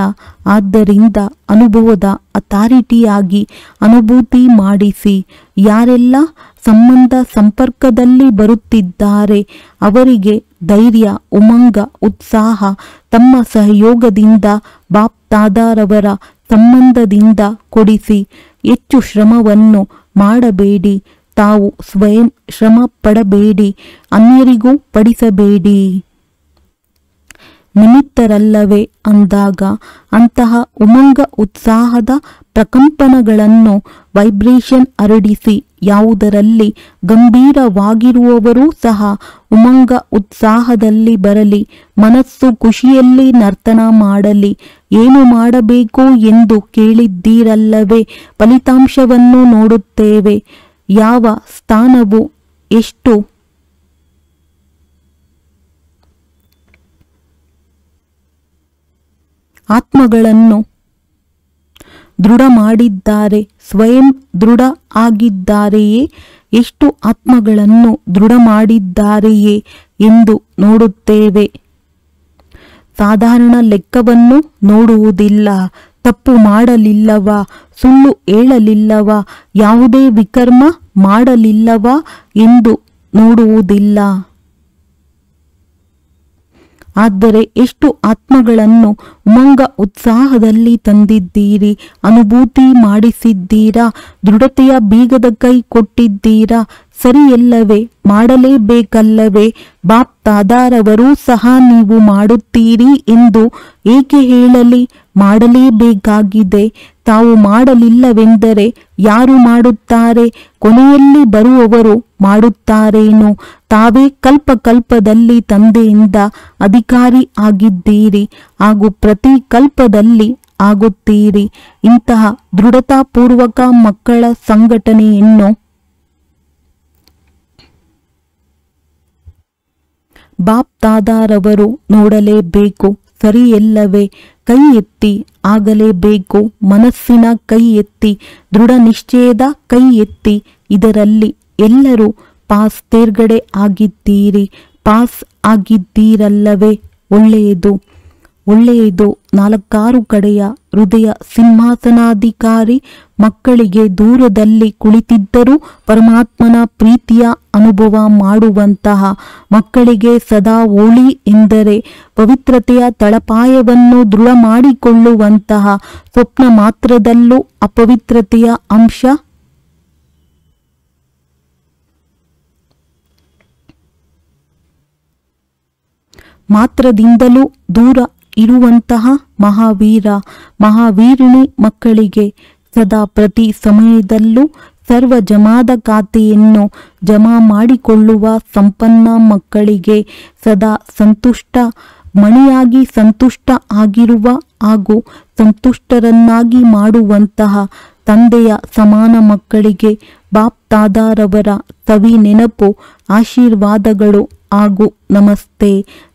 ಆದ್ದರಿಂದ ಅನುಭವದ ಅಥಾರಿಟಿಯಾಗಿ ಅನುಭೂತಿ ಮಾಡಿಸಿ. ಯಾರೆಲ್ಲ ಸಂಪರ್ಕದಲ್ಲಿ ಬರುತ್ತಿದ್ದಾರೆ ಅವರಿಗೆ ಧೈರ್ಯ, ಉಮಂಗ, ಉತ್ಸಾಹ ತಮ್ಮ ಸಹಯೋಗದಿಂದ, ಬಾಪ್ ದಾದಾರವರ ಸಂಬಂಧದಿಂದ ಕೊಡಿಸಿ. ಹೆಚ್ಚು ಶ್ರಮವನ್ನು ಮಾಡಬೇಡಿ. ತಾವು ಸ್ವಯಂ ಶ್ರಮ ಪಡಬೇಡಿ, ಅನ್ಯರಿಗೂ ಪಡಿಸಬೇಡಿ. ನಿಮಿತ್ತರಲ್ಲವೇ ಅಂದಾಗ ಅಂತಹ ಉಮಂಗ ಉತ್ಸಾಹದ ಪ್ರಕಂಪನಗಳನ್ನು ವೈಬ್ರೇಷನ್ ಹರಡಿಸಿ ಯಾವುದರಲ್ಲಿ ಗಂಭೀರವಾಗಿರುವವರೂ ಸಹ ಉಮಂಗ ಉತ್ಸಾಹದಲ್ಲಿ ಬರಲಿ, ಮನಸ್ಸು ಖುಷಿಯಲ್ಲಿ ನರ್ತನ ಮಾಡಲಿ. ಏನು ಮಾಡಬೇಕು ಎಂದು ಕೇಳಿದ್ದೀರಲ್ಲವೇ? ಫಲಿತಾಂಶವನ್ನು ನೋಡುತ್ತೇವೆ. ಯಾವ ಸ್ಥಾನವು ಎಷ್ಟು ಆತ್ಮಗಳನ್ನು ದೃಢ ಮಾಡಿದ್ದಾರೆ, ಸ್ವಯಂ ದೃಢ ಆಗಿದ್ದಾರೆಯೇ? ಎಷ್ಟು ಆತ್ಮಗಳನ್ನು ದೃಢ ಮಾಡಿದ್ದಾರೆಯೇ ಎಂದು ನೋಡುತ್ತೇವೆ. ಸಾಧಾರಣ ಲೆಕ್ಕವನ್ನು ನೋಡುವುದಿಲ್ಲ. ತಪ್ಪು ಮಾಡಲಿಲ್ಲವಾ, ಸುಳ್ಳು ಹೇಳಲಿಲ್ಲವಾ, ಯಾವುದೇ ವಿಕರ್ಮ ಮಾಡಲಿಲ್ಲವಾ ಎಂದು ನೋಡುವುದಿಲ್ಲ. ಆದರೆ ಎಷ್ಟು ಆತ್ಮಗಳನ್ನು ಉಮಂಗ ಉತ್ಸಾಹದಲ್ಲಿ ತಂದಿದ್ದೀರಿ, ಅನುಭೂತಿ ಮಾಡಿಸಿದ್ದೀರಾ, ದೃಢತೆಯ ಬೀಗದ ಕೈ ಕೊಟ್ಟಿದ್ದೀರಾ. ಸರಿಯಲ್ಲವೇ? ಮಾಡಲೇಬೇಕಲ್ಲವೇ? ಬಾಪ್ ತಾದಾರವರು ಸಹ ನೀವು ಮಾಡುತ್ತೀರಿ ಎಂದು ಏಕೆ ಹೇಳಲಿ? ಮಾಡಲೇಬೇಕಾಗಿದೆ. ತಾವು ಮಾಡಲಿಲ್ಲವೆಂದರೆ ಯಾರು ಮಾಡುತ್ತಾರೆ? ಕೊನೆಯಲ್ಲಿ ಬರುವವರು ಮಾಡುತ್ತಾರೇನೋ? ತಾವೇ ಕಲ್ಪದಲ್ಲಿ ತಂದೆಯಿಂದ ಅಧಿಕಾರಿ ಆಗಿದ್ದೀರಿ ಹಾಗೂ ಪ್ರತಿ ಕಲ್ಪದಲ್ಲಿ ಆಗುತ್ತೀರಿ. ಇಂತಹ ದೃಢತಾಪೂರ್ವಕ ಮಕ್ಕಳ ಸಂಘಟನೆಯನ್ನು ಬಾಪ್ ತಾದಾರವರು ನೋಡಲೇಬೇಕು. ಸರಿಯಲ್ಲವೇ? ಕೈ ಎತ್ತಿ ಆಗಲೇಬೇಕು. ಮನಸ್ಸಿನ ಕೈ ಎತ್ತಿ, ದೃಢ ನಿಶ್ಚಯದ ಕೈ ಎತ್ತಿ. ಇದರಲ್ಲಿ ಎಲ್ಲರೂ ಪಾಸ್ ತೇರ್ಗಡೆ ಆಗಿದ್ದೀರಿ. ಪಾಸ್ ಆಗಿದ್ದೀರಲ್ಲವೇ? ಒಳ್ಳೆಯದು, ಒಳ್ಳೆಯದು. 4 ಕಡೆಯ ಹೃದಯ ಸಿಂಹಾಸನಾಧಿಕಾರಿ ಮಕ್ಕಳಿಗೆ ದೂರದಲ್ಲಿ ಕುಳಿತಿದ್ದರೂ ಪರಮಾತ್ಮನ ಪ್ರೀತಿಯ ಅನುಭವ ಮಾಡುವಂತಹ ಮಕ್ಕಳಿಗೆ ಸದಾ ಹೋಳಿ ಎಂದರೆ ಪವಿತ್ರತೆಯ ತಳಪಾಯವನ್ನು ದೃಢ ಮಾಡಿಕೊಳ್ಳುವಂತಹ ಸ್ವಪ್ನ ಮಾತ್ರದಲ್ಲೂ ಅಪವಿತ್ರತೆಯ ಅಂಶ ಮಾತ್ರದಿಂದಲೂ ದೂರ ಇರುವಂತಹ ಮಹಾವೀರ ಮಹಾವೀರಿಣಿ ಮಕ್ಕಳಿಗೆ ಸದಾ ಪ್ರತಿ ಸಮಯದಲ್ಲೂ ಸರ್ವ ಜಮಾದ ಖಾತೆಯನ್ನು ಜಮಾ ಮಾಡಿಕೊಳ್ಳುವ ಸಂಪನ್ನ ಮಕ್ಕಳಿಗೆ ಸದಾ ಸಂತುಷ್ಟ ಮಣಿಯಾಗಿ ಸಂತುಷ್ಟ ಆಗಿರುವ ಹಾಗೂ ಸಂತುಷ್ಟರನ್ನಾಗಿ ಮಾಡುವಂತಹ ತಂದೆಯ ಸಮಾನ ಮಕ್ಕಳಿಗೆ ಬಾಪ್ ತಾದಾರವರ ಸವಿ ನೆನಪು, ಆಶೀರ್ವಾದಗಳು ಹಾಗೂ ನಮಸ್ತೆ.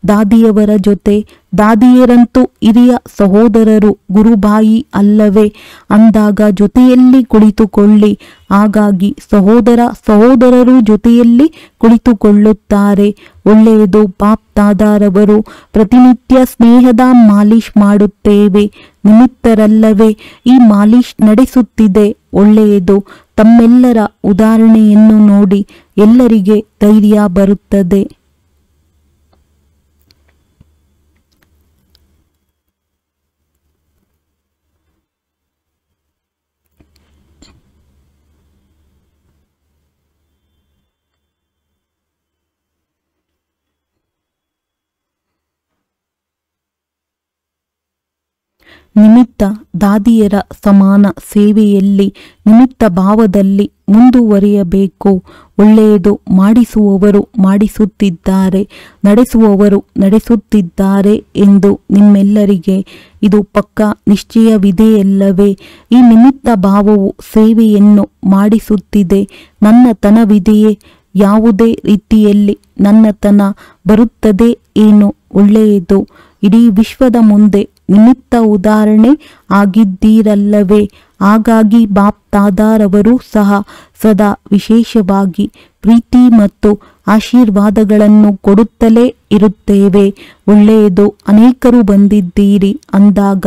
ದಾದಿಯವರ ಜೊತೆ ದಾದಿಯರಂತೂ ಹಿರಿಯ ಸಹೋದರರು ಗುರುಬಾಯಿ ಅಲ್ಲವೇ ಅಂದಾಗ ಜೊತೆಯಲ್ಲಿ ಕುಳಿತುಕೊಳ್ಳಿ. ಹಾಗಾಗಿ ಸಹೋದರರು ಜೊತೆಯಲ್ಲಿ ಕುಳಿತುಕೊಳ್ಳುತ್ತಾರೆ. ಒಳ್ಳೆಯದು. ಬಾಪ್ ತಾದಾರವರು ಪ್ರತಿನಿತ್ಯ ಸ್ನೇಹದ ಮಾಲಿಶ್ ಮಾಡುತ್ತೇವೆ. ನಿಮಿತ್ತರಲ್ಲವೇ ಈ ಮಾಲಿಶ್ ನಡೆಸುತ್ತಿದೆ? ಒಳ್ಳೆಯದು. ತಮ್ಮೆಲ್ಲರ ಉದಾಹರಣೆಯನ್ನು ನೋಡಿ ಎಲ್ಲರಿಗೆ ಧೈರ್ಯ ಬರುತ್ತದೆ. ನಿಮಿತ್ತ ದಾದಿಯರ ಸಮಾನ ಸೇವೆಯಲ್ಲಿ ನಿಮಿತ್ತ ಭಾವದಲ್ಲಿ ಮುಂದುವರಿಯಬೇಕು. ಒಳ್ಳೆಯದು. ಮಾಡಿಸುವವರು ಮಾಡಿಸುತ್ತಿದ್ದಾರೆ, ನಡೆಸುವವರು ನಡೆಸುತ್ತಿದ್ದಾರೆ ಎಂದು ನಿಮ್ಮೆಲ್ಲರಿಗೆ ಇದು ಪಕ್ಕಾ ನಿಶ್ಚಯವಿದೆಯಲ್ಲವೇ? ಈ ನಿಮಿತ್ತ ಭಾವವು ಸೇವೆಯನ್ನು ಮಾಡಿಸುತ್ತಿದೆ. ನನ್ನತನವಿದೆಯೇ? ಯಾವುದೇ ರೀತಿಯಲ್ಲಿ ನನ್ನತನ ಬರುತ್ತದೆ ಏನು? ಒಳ್ಳೆಯದು. ಇಡೀ ವಿಶ್ವದ ಮುಂದೆ ನಿಮಿತ್ತ ಉದಾಹರಣೆ ಆಗಿದ್ದೀರಲ್ಲವೇ? ಹಾಗಾಗಿ ಬಾಪ್ ತಾದಾರವರು ಸಹ ಸದಾ ವಿಶೇಷವಾಗಿ ಪ್ರೀತಿ ಮತ್ತು ಆಶೀರ್ವಾದಗಳನ್ನು ಕೊಡುತ್ತಲೇ ಇರುತ್ತೇವೆ. ಒಳ್ಳೆಯದು. ಅನೇಕರು ಬಂದಿದ್ದೀರಿ ಅಂದಾಗ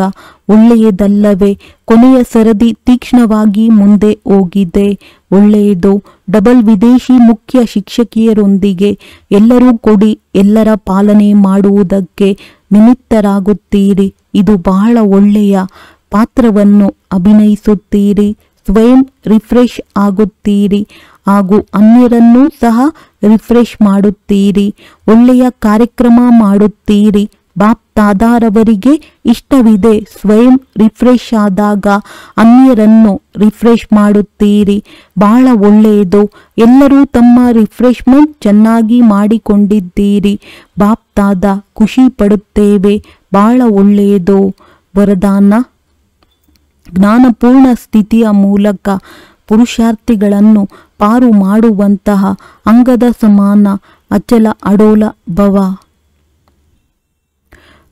ಒಳ್ಳೆಯದಲ್ಲವೇ? ಕೊನೆಯ ಸರದಿ ತೀಕ್ಷ್ಣವಾಗಿ ಮುಂದೆ ಹೋಗಿದೆ. ಒಳ್ಳೆಯದು. ಡಬಲ್ ವಿದೇಶಿ ಮುಖ್ಯ ಶಿಕ್ಷಕಿಯರೊಂದಿಗೆ ಎಲ್ಲರೂ ಕೂಡಿ ಎಲ್ಲರ ಪಾಲನೆ ಮಾಡುವುದಕ್ಕೆ ನಿಮಿತ್ತರಾಗುತ್ತೀರಿ. ಇದು ಬಹಳ ಒಳ್ಳೆಯ ಪಾತ್ರವನ್ನು ಅಭಿನಯಿಸುತ್ತೀರಿ. ಸ್ವಯಂ ರಿಫ್ರೆಶ್ ಆಗುತ್ತೀರಿ ಹಾಗೂ ಅನ್ಯರನ್ನೂ ಸಹ ರಿಫ್ರೆಶ್ ಮಾಡುತ್ತೀರಿ. ಒಳ್ಳೆಯ ಕಾರ್ಯಕ್ರಮ ಮಾಡುತ್ತೀರಿ. ಬಾಪ್ತಾದಾರವರಿಗೆ ಇಷ್ಟವಿದೆ. ಸ್ವಯಂ ರಿಫ್ರೆಶ್ ಆದಾಗ ಅನ್ಯರನ್ನು ರಿಫ್ರೆಶ್ ಮಾಡುತ್ತೀರಿ. ಬಹಳ ಒಳ್ಳೆಯದು. ಎಲ್ಲರೂ ತಮ್ಮ ರಿಫ್ರೆಶ್ಮೆಂಟ್ ಚೆನ್ನಾಗಿ ಮಾಡಿಕೊಂಡಿದ್ದೀರಿ. ಬಾಪ್ತಾದ ಖುಷಿ ಪಡುತ್ತೇವೆ. ಬಹಳ ಒಳ್ಳೆಯದು. ವರದಾನ: ಜ್ಞಾನಪೂರ್ಣ ಸ್ಥಿತಿಯ ಮೂಲಕ ಪುರುಷಾರ್ಥಿಗಳನ್ನು ಪಾರು ಮಾಡುವಂತಹ ಅಂಗದ ಸಮಾನ ಅಚಲ ಅಡೋಲ ಭವ.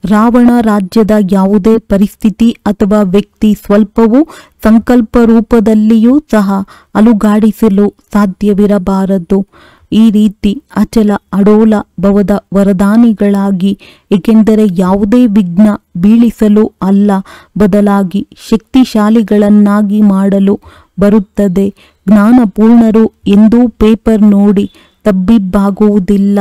ರಾವಣ ರಾಜ್ಯದ ಯಾವುದೇ ಪರಿಸ್ಥಿತಿ ಅಥವಾ ವ್ಯಕ್ತಿ ಸ್ವಲ್ಪವೂ ಸಂಕಲ್ಪ ರೂಪದಲ್ಲಿಯೂ ಸಹ ಅಲುಗಾಡಿಸಲು ಸಾಧ್ಯವಿರಬಾರದು. ಈ ರೀತಿ ಅಚಲ ಅಡೋಲ ಭವದ ವರದಾನಿಗಳಾಗಿ, ಏಕೆಂದರೆ ಯಾವುದೇ ವಿಘ್ನ ಬೀಳಿಸಲು ಅಲ್ಲ, ಬದಲಾಗಿ ಶಕ್ತಿಶಾಲಿಗಳನ್ನಾಗಿ ಮಾಡಲು ಬರುತ್ತದೆ. ಜ್ಞಾನಪೂರ್ಣರು ಎಂದೂ ಪೇಪರ್ ನೋಡಿ ತಬ್ಬಿಬ್ಬಾಗುವುದಿಲ್ಲ.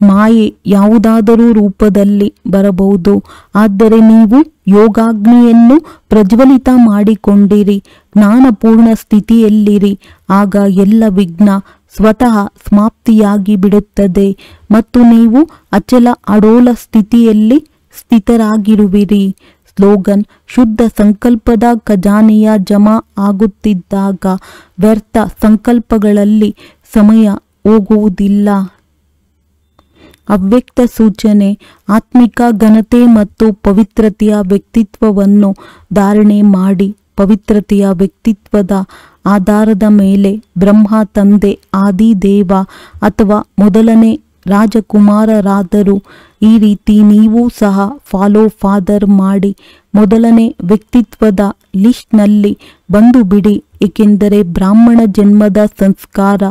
ಮಾಯೆ ಯಾವುದಾದರೂ ರೂಪದಲ್ಲಿ ಬರಬಹುದು, ಆದರೆ ನೀವು ಯೋಗಾಗ್ನಿಯನ್ನು ಪ್ರಜ್ವಲಿತ ಮಾಡಿಕೊಂಡಿರಿ. ಜ್ಞಾನಪೂರ್ಣ ಸ್ಥಿತಿಯಲ್ಲಿರಿ. ಆಗ ಎಲ್ಲ ವಿಘ್ನ ಸ್ವತಃ ಸಮಾಪ್ತಿಯಾಗಿ ಬಿಡುತ್ತದೆ ಮತ್ತು ನೀವು ಅಚಲ ಅಡೋಲ ಸ್ಥಿತಿಯಲ್ಲಿ ಸ್ಥಿತರಾಗಿರುವಿರಿ. ಸ್ಲೋಗನ್: ಶುದ್ಧ ಸಂಕಲ್ಪದ ಖಜಾನೆಯ ಜಮಾ ಆಗುತ್ತಿದ್ದಾಗ ವ್ಯರ್ಥ ಸಂಕಲ್ಪಗಳಲ್ಲಿ ಸಮಯ ಹೋಗುವುದಿಲ್ಲ. ಅವ್ಯಕ್ತ ಸೂಚನೆ: ಆತ್ಮಿಕ ಘನತೆ ಮತ್ತು ಪವಿತ್ರತೆಯ ವ್ಯಕ್ತಿತ್ವವನ್ನು ಧಾರಣೆ ಮಾಡಿ. ಪವಿತ್ರತೆಯ ವ್ಯಕ್ತಿತ್ವದ ಆಧಾರದ ಮೇಲೆ ಬ್ರಹ್ಮ ತಂದೆ ಆದಿದೇವ ಅಥವಾ ಮೊದಲನೇ ರಾಜಕುಮಾರರಾದರು. ಈ ರೀತಿ ನೀವು ಸಹ ಫಾಲೋ ಫಾದರ್ ಮಾಡಿ. ಮೊದಲನೇ ವ್ಯಕ್ತಿತ್ವದ ಲಿಸ್ಟ್ನಲ್ಲಿ ಬಂದು ಬಿಡಿ, ಏಕೆಂದರೆ ಬ್ರಾಹ್ಮಣ ಜನ್ಮದ ಸಂಸ್ಕಾರ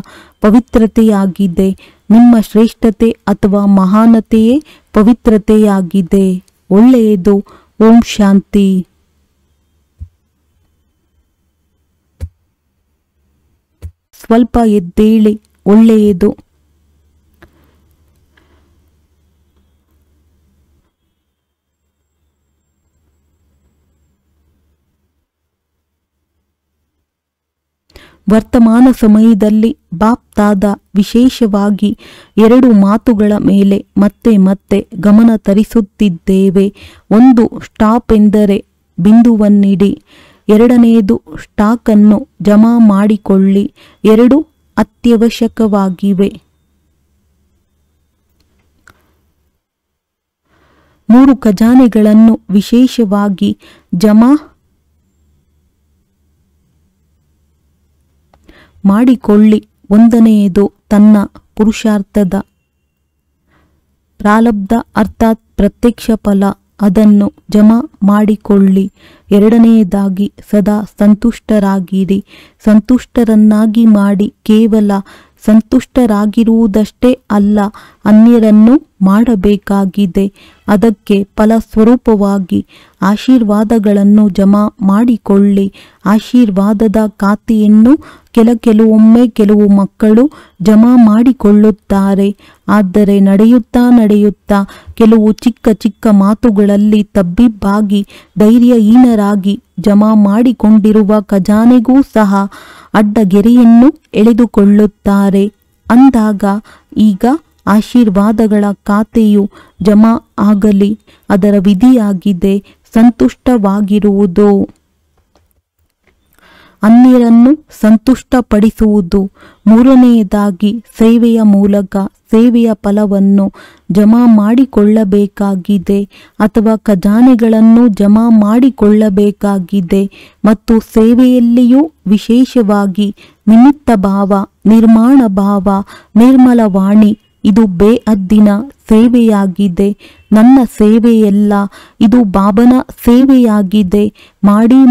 ಪವಿತ್ರತೆಯಾಗಿದೆ. ನಿಮ್ಮ ಶ್ರೇಷ್ಠತೆ ಅಥವಾ ಮಹಾನತೆಯೇ ಪವಿತ್ರತೆಯಾಗಿದೆ. ಒಳ್ಳೆಯದು. ಓಂ ಶಾಂತಿ. ಸ್ವಲ್ಪ ಎದ್ದೇಳಿ. ಒಳ್ಳೆಯದು. ವರ್ತಮಾನ ಸಮಯದಲ್ಲಿ ಬಾಪ್ತಾದ ವಿಶೇಷವಾಗಿ 2 ಮಾತುಗಳ ಮೇಲೆ ಮತ್ತೆ ಮತ್ತೆ ಗಮನ ತರಿಸುತ್ತಿದ್ದೇವೆ. ಒಂದು, ಸ್ಟಾಪ್ ಎಂದರೆ ಬಿಂದುವನ್ನಿಡಿ. ಎರಡನೆಯದು, ಸ್ಟಾಕನ್ನು ಜಮಾ ಮಾಡಿಕೊಳ್ಳಿ. 2 ಅತ್ಯವಶ್ಯಕವಾಗಿವೆ. 3 ಖಜಾನೆಗಳನ್ನು ವಿಶೇಷವಾಗಿ ಜಮಾ ಮಾಡಿಕೊಳ್ಳಿ. ಒಂದನೆಯದು ತನ್ನ ಪುರುಷಾರ್ಥದ ಪ್ರಾರಬ್ಧ ಅರ್ಥಾತ್ ಪ್ರತ್ಯಕ್ಷ ಫಲ, ಅದನ್ನು ಜಮಾ ಮಾಡಿಕೊಳ್ಳಿ. ಎರಡನೆಯದಾಗಿ ಸದಾ ಸಂತುಷ್ಟರಾಗಿರಿ. ಸಂತುಷ್ಟರನ್ನಾಗಿ ಮಾಡಿ. ಕೇವಲ ಸಂತುಷ್ಟರಾಗಿರುವುದಷ್ಟೇ ಅಲ್ಲ, ಅನ್ಯರನ್ನು ಮಾಡಬೇಕಾಗಿದೆ. ಅದಕ್ಕೆ ಫಲಸ್ವರೂಪವಾಗಿ ಆಶೀರ್ವಾದಗಳನ್ನು ಜಮಾ ಮಾಡಿಕೊಳ್ಳಿ. ಆಶೀರ್ವಾದದ ಖಾತೆಯನ್ನು ಕೆಲವೊಮ್ಮೆ ಕೆಲವು ಮಕ್ಕಳು ಜಮಾ ಮಾಡಿಕೊಳ್ಳುತ್ತಾರೆ. ಆದರೆ ನಡೆಯುತ್ತಾ ಕೆಲವು ಚಿಕ್ಕ ಮಾತುಗಳಲ್ಲಿ ತಬ್ಬಿಬ್ಬಾಗಿ ಧೈರ್ಯಹೀನರಾಗಿ ಜಮಾ ಮಾಡಿಕೊಂಡಿರುವ ಖಜಾನೆಗೂ ಸಹ ಅಡ್ಡಗೆರೆಯನ್ನು ಎಳೆದುಕೊಳ್ಳುತ್ತಾರೆ. ಅಂದಾಗ ಈಗ ಆಶೀರ್ವಾದಗಳ ಖಾತೆಯು ಜಮಾ ಆಗಲಿ. ಅದರ ವಿಧಿಯಾಗಿದೆ ಸಂತುಷ್ಟವಾಗಿರುವುದು. ಅನ್ಯರನ್ನು ಸಂತುಷ್ಟಪಡಿಸುವುದು. ಮೂರನೆಯದಾಗಿ ಸೇವೆಯ ಮೂಲಕ ಸೇವೆಯ ಫಲವನ್ನು ಜಮಾ ಮಾಡಿಕೊಳ್ಳಬೇಕಾಗಿದೆ ಅಥವಾ ಖಜಾನೆಗಳನ್ನು ಜಮಾ ಮಾಡಿಕೊಳ್ಳಬೇಕಾಗಿದೆ. ಮತ್ತು ಸೇವೆಯಲ್ಲಿಯೂ ವಿಶೇಷವಾಗಿ ನಿಮಿತ್ತ ಭಾವ, ನಿರ್ಮಾಣ ಭಾವ, ನಿರ್ಮಲ ವಾಣಿ, ಇದು ಬೇಅದ್ದಿನ ಸೇವೆಯಾಗಿದೆ. ನನ್ನ ಸೇವೆಯಲ್ಲ, ಇದು ಬಾಬನ ಸೇವೆಯಾಗಿದೆ.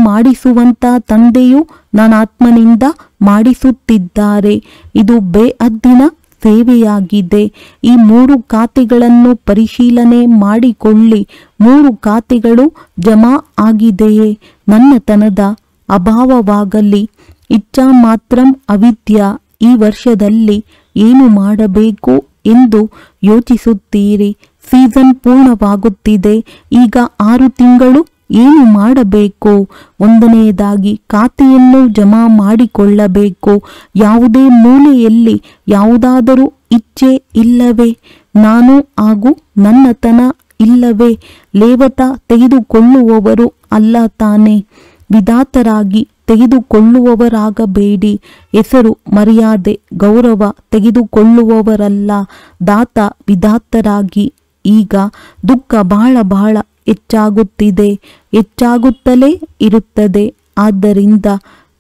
ಮಾಡಿಸುವಂತ ತಂದೆಯು ನಾನಾತ್ಮನಿಂದ ಮಾಡಿಸುತ್ತಿದ್ದಾರೆ. ಇದು ಬೇಅದ್ದಿನ ಸೇವೆಯಾಗಿದೆ. ಈ 3 ಖಾತೆಗಳನ್ನು ಪರಿಶೀಲನೆ ಮಾಡಿಕೊಳ್ಳಿ. 3 ಖಾತೆಗಳು ಜಮಾ ಆಗಿದೆಯೇ? ನನ್ನತನದ ಅಭಾವವಾಗಲಿ. ಇಚ್ಛಾ ಮಾತ್ರಂ ಅವಿದ್ಯಾ. ಈ ವರ್ಷದಲ್ಲಿ ಏನು ಮಾಡಬೇಕು ಎಂದು ಯೋಚಿಸುತ್ತೀರಿ. ಸೀಸನ್ ಪೂರ್ಣವಾಗುತ್ತಿದೆ. ಈಗ 6 ತಿಂಗಳು ಏನು ಮಾಡಬೇಕು? ಒಂದನೆಯದಾಗಿ ಖಾತೆಯನ್ನು ಜಮಾ ಮಾಡಿಕೊಳ್ಳಬೇಕು. ಯಾವುದೇ ಮೂಲೆಯಲ್ಲಿ ಯಾವುದಾದರೂ ಇಚ್ಛೆ ಇಲ್ಲವೇ? ನಾನು ಹಾಗೂ ನನ್ನತನ ಇಲ್ಲವೇ? ಲೇವತ ತೆಗೆದುಕೊಳ್ಳುವವರು ಅಲ್ಲ ತಾನೆ? ವಿಧಾತರಾಗಿ ತೆಗೆದುಕೊಳ್ಳುವವರಾಗಬೇಡಿ. ಹೆಸರು, ಮರ್ಯಾದೆ, ಗೌರವ ತೆಗೆದುಕೊಳ್ಳುವವರಲ್ಲ, ದಾತ ವಿಧಾತರಾಗಿ. ಈಗ ದುಃಖ ಬಹಳ ಬಹಳ ಹೆಚ್ಚಾಗುತ್ತಿದೆ, ಹೆಚ್ಚಾಗುತ್ತಲೇ ಇರುತ್ತದೆ. ಆದ್ದರಿಂದ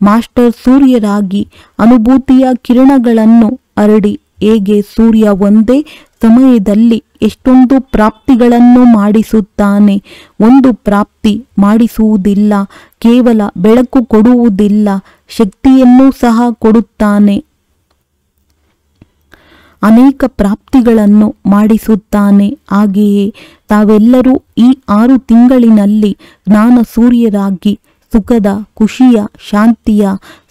ಮಾಸ್ಟರ್ ಸೂರ್ಯರಾಗಿ ಅನುಭೂತಿಯ ಕಿರಣಗಳನ್ನು ಹರಡಿ. ಹೇಗೆ ಸೂರ್ಯ ಒಂದೇ ಸಮಯದಲ್ಲಿ ಎಷ್ಟೊಂದು ಪ್ರಾಪ್ತಿಗಳನ್ನು ಮಾಡಿಸುತ್ತಾನೆ. ಒಂದು ಪ್ರಾಪ್ತಿ ಮಾಡಿಸುವುದಿಲ್ಲ, ಕೇವಲ ಬೆಳಕು ಕೊಡುವುದಿಲ್ಲ, ಶಕ್ತಿಯನ್ನು ಸಹ ಕೊಡುತ್ತಾನೆ. ಅನೇಕ ಪ್ರಾಪ್ತಿಗಳನ್ನು ಮಾಡಿಸುತ್ತಾನೆ. ಹಾಗೆಯೇ ತಾವೆಲ್ಲರೂ ಈ 6 ತಿಂಗಳಿನಲ್ಲಿ ಜ್ಞಾನ ಸೂರ್ಯರಾಗಿ ಸುಖದ, ಖುಷಿಯ, ಶಾಂತಿಯ,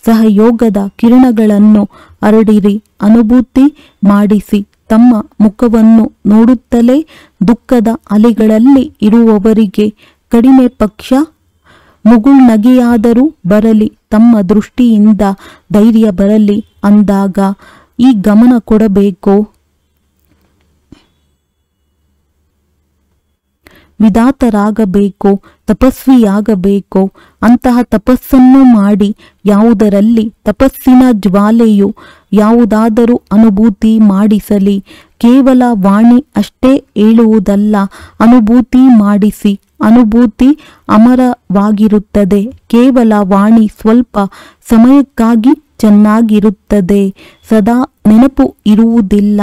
ಸಹಯೋಗದ ಕಿರಣಗಳನ್ನು ಹರಡಿರಿ. ಅನುಭೂತಿ ಮಾಡಿಸಿ. ತಮ್ಮ ಮುಖವನ್ನು ನೋಡುತ್ತಲೇ ದುಃಖದ ಅಲೆಗಳಲ್ಲಿ ಇರುವವರಿಗೆ ಕಡಿಮೆ ಪಕ್ಷ ಮುಗುಳ್ನಗೆಯಾದರೂ ಬರಲಿ, ತಮ್ಮ ದೃಷ್ಟಿಯಿಂದ ಧೈರ್ಯ ಬರಲಿ ಅಂದಾಗ ಈ ಗಮನ ಕೊಡಬೇಕು. ವಿಧಾತರಾಗಬೇಕು, ತಪಸ್ವಿಯಾಗಬೇಕು. ಅಂತಹ ತಪಸ್ಸನ್ನು ಮಾಡಿ. ಯಾವುದರಲ್ಲಿ ತಪಸ್ಸಿನ ಜ್ವಾಲೆಯು ಯಾವುದಾದರೂ ಅನುಭೂತಿ ಮಾಡಿಸಲಿ. ಕೇವಲ ವಾಣಿ ಅಷ್ಟೇ ಹೇಳುವುದಲ್ಲ, ಅನುಭೂತಿ ಮಾಡಿಸಿ. ಅನುಭೂತಿ ಅಮರವಾಗಿರುತ್ತದೆ. ಕೇವಲ ವಾಣಿ ಸ್ವಲ್ಪ ಸಮಯಕ್ಕಾಗಿ ಚೆನ್ನಾಗಿರುತ್ತದೆ, ಸದಾ ನೆನಪು ಇರುವುದಿಲ್ಲ.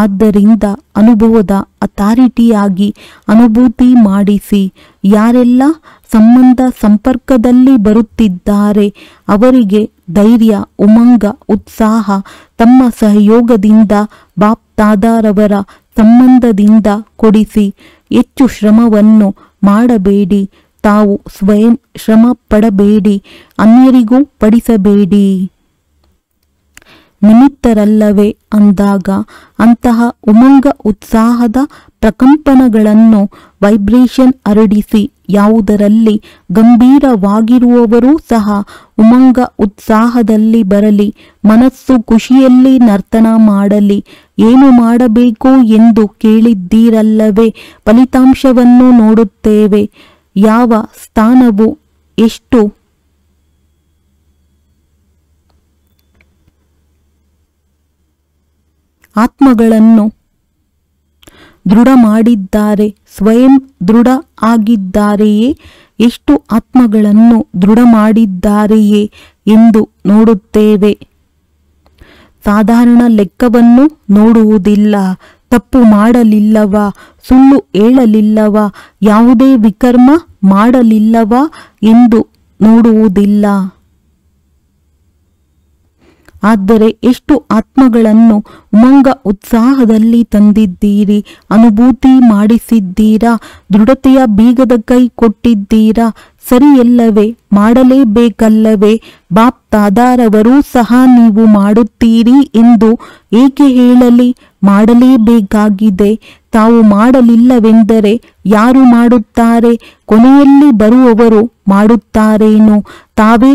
ಆದ್ದರಿಂದ ಅನುಭವದ ಅಥಾರಿಟಿಯಾಗಿ ಅನುಭೂತಿ ಮಾಡಿಸಿ. ಯಾರೆಲ್ಲ ಸಂಬಂಧ ಸಂಪರ್ಕದಲ್ಲಿ ಬರುತ್ತಿದ್ದಾರೆ ಅವರಿಗೆ ಧೈರ್ಯ, ಉಮಂಗ, ಉತ್ಸಾಹ ತಮ್ಮ ಸಹಯೋಗದಿಂದ, ಬಾಪ್ ದಾದಾರವರ ಸಂಬಂಧದಿಂದ ಕೊಡಿಸಿ. ಹೆಚ್ಚು ಶ್ರಮವನ್ನು ಮಾಡಬೇಡಿ. ತಾವು ಸ್ವಯಂ ಶ್ರಮ ಪಡಬೇಡಿ, ಅನ್ಯರಿಗೂ ಪಡಿಸಬೇಡಿ. ನಿಮಿತ್ತರಲ್ಲವೇ ಅಂದಾಗ ಅಂತಹ ಉಮಂಗ ಉತ್ಸಾಹದ ಪ್ರಕಂಪನಗಳನ್ನು ವೈಬ್ರೇಷನ್ ಹರಡಿಸಿ. ಯಾವುದರಲ್ಲಿ ಗಂಭೀರವಾಗಿರುವವರೂ ಸಹ ಉಮಂಗ ಉತ್ಸಾಹದಲ್ಲಿ ಬರಲಿ. ಮನಸ್ಸು ಖುಷಿಯಲ್ಲಿ ನರ್ತನ ಮಾಡಲಿ. ಏನು ಮಾಡಬೇಕು ಎಂದು ಕೇಳಿದ್ದೀರಲ್ಲವೇ? ಫಲಿತಾಂಶವನ್ನು ನೋಡುತ್ತೇವೆ. ಯಾವ ಸ್ಥಾನವು ಎಷ್ಟು ಆತ್ಮಗಳನ್ನು ದೃಢ ಮಾಡಿದ್ದಾರೆ? ಸ್ವಯಂ ದೃಢ ಆಗಿದ್ದಾರೆಯೇ? ಎಷ್ಟು ಆತ್ಮಗಳನ್ನು ದೃಢ ಮಾಡಿದ್ದಾರೆಯೇ ಎಂದು ನೋಡುತ್ತೇವೆ. ಸಾಧಾರಣ ಲೆಕ್ಕವನ್ನು ನೋಡುವುದಿಲ್ಲ. ತಪ್ಪು ಮಾಡಲಿಲ್ಲವಾ? ಸುಳ್ಳು ಹೇಳಲಿಲ್ಲವಾ? ಯಾವುದೇ ವಿಕರ್ಮ ಮಾಡಲಿಲ್ಲವಾ ಎಂದು ನೋಡುವುದಿಲ್ಲ. ಆದರೆ ಎಷ್ಟು ಆತ್ಮಗಳನ್ನು ಉಮಂಗ ಉತ್ಸಾಹದಲ್ಲಿ ತಂದಿದ್ದೀರಿ, ಅನುಭೂತಿ ಮಾಡಿಸಿದ್ದೀರಾ, ದೃಢತೆಯ ಬೀಗದ ಕೈ ಕೊಟ್ಟಿದ್ದೀರಾ. ಸರಿಯಲ್ಲವೇ? ಮಾಡಲೇಬೇಕಲ್ಲವೇ? ಬಾಪ್ ದಾದಾರವರು ಸಹ ನೀವು ಮಾಡುತ್ತೀರಿ ಎಂದು ಏಕೆ ಹೇಳಲಿ? ಮಾಡಲೇಬೇಕಾಗಿದೆ. ತಾವು ಮಾಡಲಿಲ್ಲವೆಂದರೆ ಯಾರು ಮಾಡುತ್ತಾರೆ? ಕೊನೆಯಲ್ಲಿ ಬರುವವರು ಮಾಡುತ್ತಾರೇನು? ತಾವೇ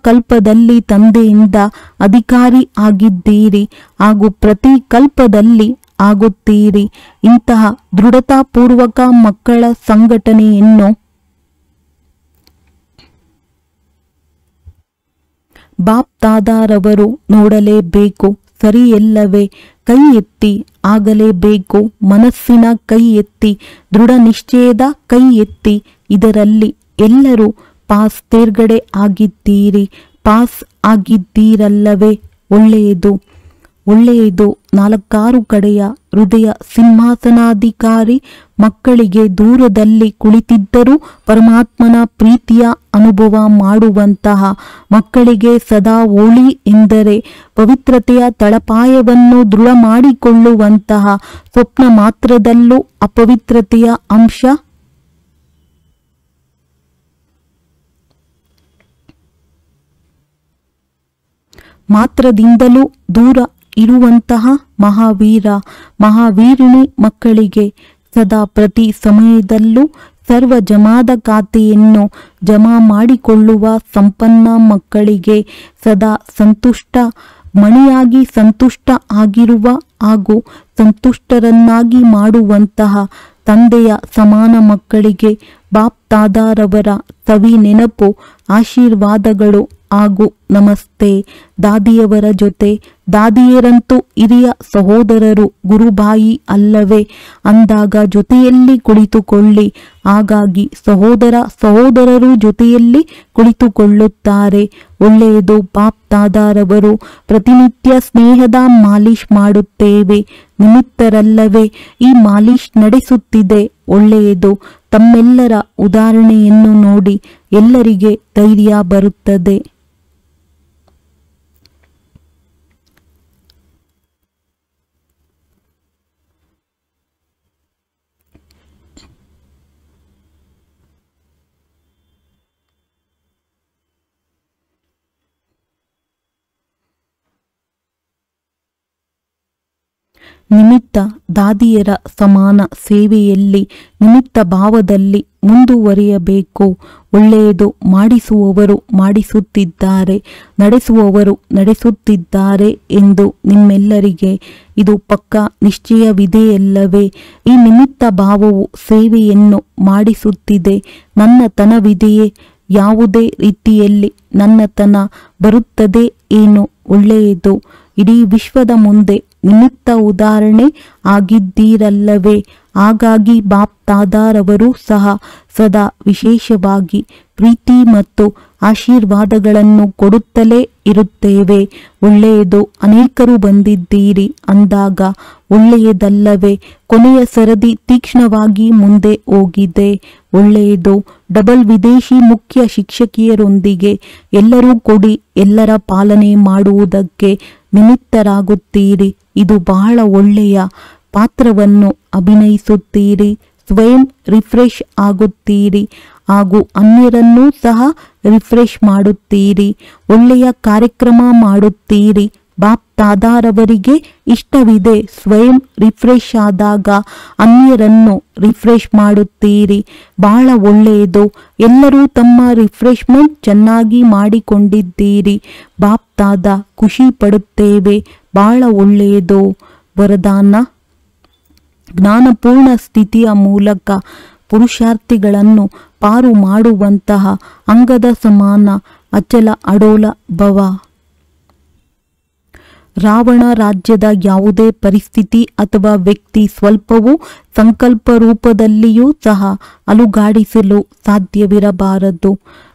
ಕಲ್ಪದಲ್ಲಿ ತಂದೆಯಿಂದ ಅಧಿಕಾರಿ ಆಗಿದ್ದೀರಿ ಹಾಗೂ ಪ್ರತಿ ಕಲ್ಪದಲ್ಲಿ ಆಗುತ್ತೀರಿ. ಇಂತಹ ದೃಢತಾಪೂರ್ವಕ ಮಕ್ಕಳ ಸಂಘಟನೆಯನ್ನು ಬಾಪ್ ದಾದಾರವರು ನೋಡಲೇಬೇಕು. ಸರಿಯಲ್ಲವೇ? ಕೈ ಎತ್ತಿ ಆಗಲೇಬೇಕು. ಮನಸ್ಸಿನ ಕೈ ಎತ್ತಿ, ದೃಢ ನಿಶ್ಚಯದ ಕೈ ಎತ್ತಿ. ಇದರಲ್ಲಿ ಎಲ್ಲರೂ ಪಾಸ್ ತೇರ್ಗಡೆ ಆಗಿದ್ದೀರಿ. ಪಾಸ್ ಆಗಿದ್ದೀರಲ್ಲವೇ? ಒಳ್ಳೆಯದು, ಒಳ್ಳೆಯದು. 4 ಕಡೆಯ ಹೃದಯ ಸಿಂಹಾಸನಾಧಿಕಾರಿ ಮಕ್ಕಳಿಗೆ ದೂರದಲ್ಲಿ ಕುಳಿತಿದ್ದರೂ ಪರಮಾತ್ಮನ ಪ್ರೀತಿಯ ಅನುಭವ ಮಾಡುವಂತಹ ಮಕ್ಕಳಿಗೆ ಸದಾ ಹೋಳಿ ಎಂದರೆ ಪವಿತ್ರತೆಯ ತಳಪಾಯವನ್ನು ದೃಢ ಮಾಡಿಕೊಳ್ಳುವಂತಹ, ಸ್ವಪ್ನ ಮಾತ್ರದಲ್ಲೂ ಅಪವಿತ್ರತೆಯ ಅಂಶ ಮಾತ್ರದಿಂದಲೂ ದೂರ ಇರುವಂತಹ ಮಹಾವೀರ, ಮಹಾವೀರಿಣಿ ಮಕ್ಕಳಿಗೆ ಸದಾ ಪ್ರತಿ ಸಮಯದಲ್ಲೂ ಸರ್ವ ಜಮಾದ ಖಾತೆಯನ್ನು ಜಮಾ ಮಾಡಿಕೊಳ್ಳುವ ಸಂಪನ್ನ ಮಕ್ಕಳಿಗೆ ಸದಾ ಸಂತುಷ್ಟ ಮಣಿಯಾಗಿ ಸಂತುಷ್ಟ ಆಗಿರುವ ಹಾಗೂ ಸಂತುಷ್ಟರನ್ನಾಗಿ ಮಾಡುವಂತಹ ತಂದೆಯ ಸಮಾನ ಮಕ್ಕಳಿಗೆ ಬಾಪ್ ದಾದಾರವರ ಸವಿ ನೆನಪು, ಆಶೀರ್ವಾದಗಳು ಹಾಗೂ ನಮಸ್ತೆ. ದಾದಿಯವರ ಜೊತೆ ದಾದಿಯರಂತೂ ಹಿರಿಯ ಸಹೋದರರು ಗುರುಬಾಯಿ ಅಲ್ಲವೇ ಅಂದಾಗ ಜೊತೆಯಲ್ಲಿ ಕುಳಿತುಕೊಳ್ಳಿ. ಹಾಗಾಗಿ ಸಹೋದರರು ಜೊತೆಯಲ್ಲಿ ಕುಳಿತುಕೊಳ್ಳುತ್ತಾರೆ. ಒಳ್ಳೆಯದು. ಬಾಪ್ ದಾದಾರವರು ಪ್ರತಿನಿತ್ಯ ಸ್ನೇಹದ ಮಾಲಿಶ್ ಮಾಡುತ್ತೇವೆ, ನಿಮಿತ್ತರಲ್ಲವೇ ಈ ಮಾಲಿಶ್ ನಡೆಸುತ್ತಿದೆ. ಒಳ್ಳೆಯದು. ತಮ್ಮೆಲ್ಲರ ಉದಾಹರಣೆಯನ್ನು ನೋಡಿ ಎಲ್ಲರಿಗೆ ಧೈರ್ಯ ಬರುತ್ತದೆ. ನಿಮಿತ್ತ ದಾದಿಯರ ಸಮಾನ ಸೇವೆಯಲ್ಲಿ ನಿಮಿತ್ತ ಭಾವದಲ್ಲಿ ಮುಂದುವರಿಯಬೇಕು. ಒಳ್ಳೆಯದು. ಮಾಡಿಸುವವರು ಮಾಡಿಸುತ್ತಿದ್ದಾರೆ, ನಡೆಸುವವರು ನಡೆಸುತ್ತಿದ್ದಾರೆ ಎಂದು ನಿಮ್ಮೆಲ್ಲರಿಗೆ ಇದು ಪಕ್ಕಾ ನಿಶ್ಚಯವಿದೆಯಲ್ಲವೇ? ಈ ನಿಮಿತ್ತ ಭಾವವು ಸೇವೆಯನ್ನು ಮಾಡಿಸುತ್ತಿದೆ. ನನ್ನತನವಿದೆಯೇ? ಯಾವುದೇ ರೀತಿಯಲ್ಲಿ ನನ್ನತನ ಬರುತ್ತದೆ ಏನು? ಒಳ್ಳೆಯದು. ಇಡೀ ವಿಶ್ವದ ಮುಂದೆ ನಿಮಿತ್ತ ಉದಾಹರಣೆ ಆಗಿದ್ದೀರಲ್ಲವೇ? ಹಾಗಾಗಿ ಬಾಪ್ ದಾದಾರವರು ಸಹ ಸದಾ ವಿಶೇಷವಾಗಿ ಪ್ರೀತಿ ಮತ್ತು ಆಶೀರ್ವಾದಗಳನ್ನು ಕೊಡುತ್ತಲೇ ಇರುತ್ತೇವೆ. ಒಳ್ಳೆಯದು. ಅನೇಕರು ಬಂದಿದ್ದೀರಿ ಅಂದಾಗ ಒಳ್ಳೆಯದಲ್ಲವೇ? ಕೊನೆಯ ಸರದಿ ತೀಕ್ಷ್ಣವಾಗಿ ಮುಂದೆ ಹೋಗಿದೆ. ಒಳ್ಳೆಯದು. ಡಬಲ್ ವಿದೇಶಿ ಮುಖ್ಯ ಶಿಕ್ಷಕಿಯರೊಂದಿಗೆ ಎಲ್ಲರೂ ಕೂಡಿ ಎಲ್ಲರ ಪಾಲನೆ ಮಾಡುವುದಕ್ಕೆ ನಿಮಿತ್ತರಾಗುತ್ತೀರಿ. ಇದು ಬಹಳ ಒಳ್ಳೆಯ ಪಾತ್ರವನ್ನು ಅಭಿನಯಿಸುತ್ತೀರಿ. ಸ್ವಯಂ ರಿಫ್ರೆಶ್ ಆಗುತ್ತೀರಿ ಹಾಗೂ ಅನ್ಯರನ್ನೂ ಸಹ ರಿಫ್ರೆಶ್ ಮಾಡುತ್ತೀರಿ. ಒಳ್ಳೆಯ ಕಾರ್ಯಕ್ರಮ ಮಾಡುತ್ತೀರಿ. ಬಾಪ್ ದಾದಾರವರಿಗೆ ಇಷ್ಟವಿದೆ. ಸ್ವಯಂ ರಿಫ್ರೆಶ್ ಆದಾಗ ಅನ್ಯರನ್ನು ರಿಫ್ರೆಶ್ ಮಾಡುತ್ತೀರಿ. ಬಹಳ ಒಳ್ಳೆಯದು. ಎಲ್ಲರೂ ತಮ್ಮ ರಿಫ್ರೆಶ್ಮೆಂಟ್ ಚೆನ್ನಾಗಿ ಮಾಡಿಕೊಂಡಿದ್ದೀರಿ. ಬಾಪ್ ದಾದಾ ಖುಷಿ ಪಡುತ್ತೇವೆ. ಬಹಳ ಒಳ್ಳೆಯದು. ವರದಾನ: ಜ್ಞಾನಪೂರ್ಣ ಸ್ಥಿತಿಯ ಮೂಲಕ ಪುರುಷಾರ್ಥಿಗಳನ್ನು ಪಾರು ಮಾಡುವಂತಹ ಅಂಗದ ಸಮಾನ ಅಚಲ ಅಡೋಲ ಭವ. ರಾವಣ ರಾಜ್ಯದ ಯಾವುದೇ ಪರಿಸ್ಥಿತಿ ಅಥವಾ ವ್ಯಕ್ತಿ ಸ್ವಲ್ಪವೂ ಸಂಕಲ್ಪ ರೂಪದಲ್ಲಿಯೂ ಸಹ ಅಲುಗಾಡಿಸಲು ಸಾಧ್ಯವಿರಬಾರದು.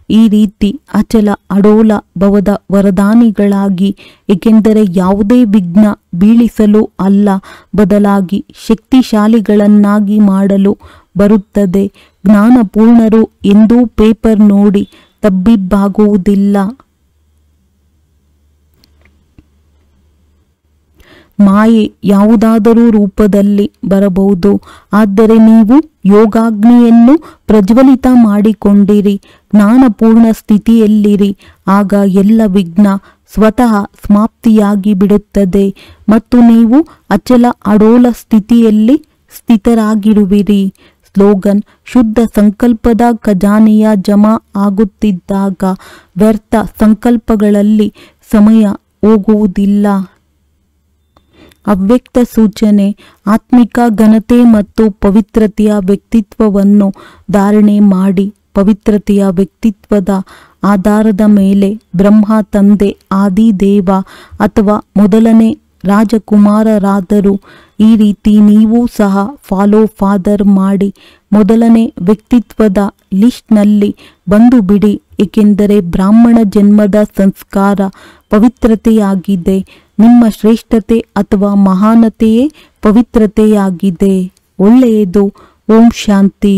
ಈ ರೀತಿ ಅಚಲ ಅಡೋಲ ಭವದ ವರದಾನಿಗಳಾಗಿ, ಏಕೆಂದರೆ ಯಾವುದೇ ವಿಘ್ನ ಬೀಳಿಸಲು ಅಲ್ಲ, ಬದಲಾಗಿ ಶಕ್ತಿಶಾಲಿಗಳನ್ನಾಗಿ ಮಾಡಲು ಬರುತ್ತದೆ. ಜ್ಞಾನಪೂರ್ಣರು ಎಂದೂ ಪೇಪರ್ ನೋಡಿ ತಬ್ಬಿಬ್ಬಾಗುವುದಿಲ್ಲ. ಮಾಯೆ ಯಾವುದಾದರೂ ರೂಪದಲ್ಲಿ ಬರಬಹುದು. ಆದರೆ ನೀವು ಯೋಗಾಗ್ನಿಯನ್ನು ಪ್ರಜ್ವಲಿತ ಮಾಡಿಕೊಂಡಿರಿ, ಜ್ಞಾನಪೂರ್ಣ ಸ್ಥಿತಿಯಲ್ಲಿರಿ. ಆಗ ಎಲ್ಲ ವಿಘ್ನ ಸ್ವತಃ ಸಮಾಪ್ತಿಯಾಗಿ ಬಿಡುತ್ತದೆ ಮತ್ತು ನೀವು ಅಚಲ ಅಡೋಲ ಸ್ಥಿತಿಯಲ್ಲಿ ಸ್ಥಿತರಾಗಿರುವಿರಿ. ಸ್ಲೋಗನ್: ಶುದ್ಧ ಸಂಕಲ್ಪದ ಖಜಾನೆಯ ಜಮಾ ಆಗುತ್ತಿದ್ದಾಗ ವ್ಯರ್ಥ ಸಂಕಲ್ಪಗಳಲ್ಲಿ ಸಮಯ ಹೋಗುವುದಿಲ್ಲ. ಅವ್ಯಕ್ತ ಸೂಚನೆ: ಆತ್ಮಿಕ ಘನತೆ ಮತ್ತು ಪವಿತ್ರತೆಯ ವ್ಯಕ್ತಿತ್ವವನ್ನು ಧಾರಣೆ ಮಾಡಿ. ಪವಿತ್ರತೆಯ ವ್ಯಕ್ತಿತ್ವದ ಆಧಾರದ ಮೇಲೆ ಬ್ರಹ್ಮ ತಂದೆ ಆದಿದೇವ ಅಥವಾ ಮೊದಲನೇ ರಾಜಕುಮಾರರಾದರು. ಈ ರೀತಿ ನೀವು ಸಹ ಫಾಲೋ ಫಾದರ್ ಮಾಡಿ. ಮೊದಲನೇ ವ್ಯಕ್ತಿತ್ವದ ಲಿಸ್ಟ್ನಲ್ಲಿ ಬಂದು ಬಿಡಿ, ಏಕೆಂದರೆ ಬ್ರಾಹ್ಮಣ ಜನ್ಮದ ಸಂಸ್ಕಾರ ಪವಿತ್ರತೆಯಾಗಿದೆ. ನಿಮ್ಮ ಶ್ರೇಷ್ಠತೆ ಅಥವಾ ಮಹಾನತೆಯೇ ಪವಿತ್ರತೆಯಾಗಿದೆ. ಒಳ್ಳೆಯದು. ಓಂ ಶಾಂತಿ.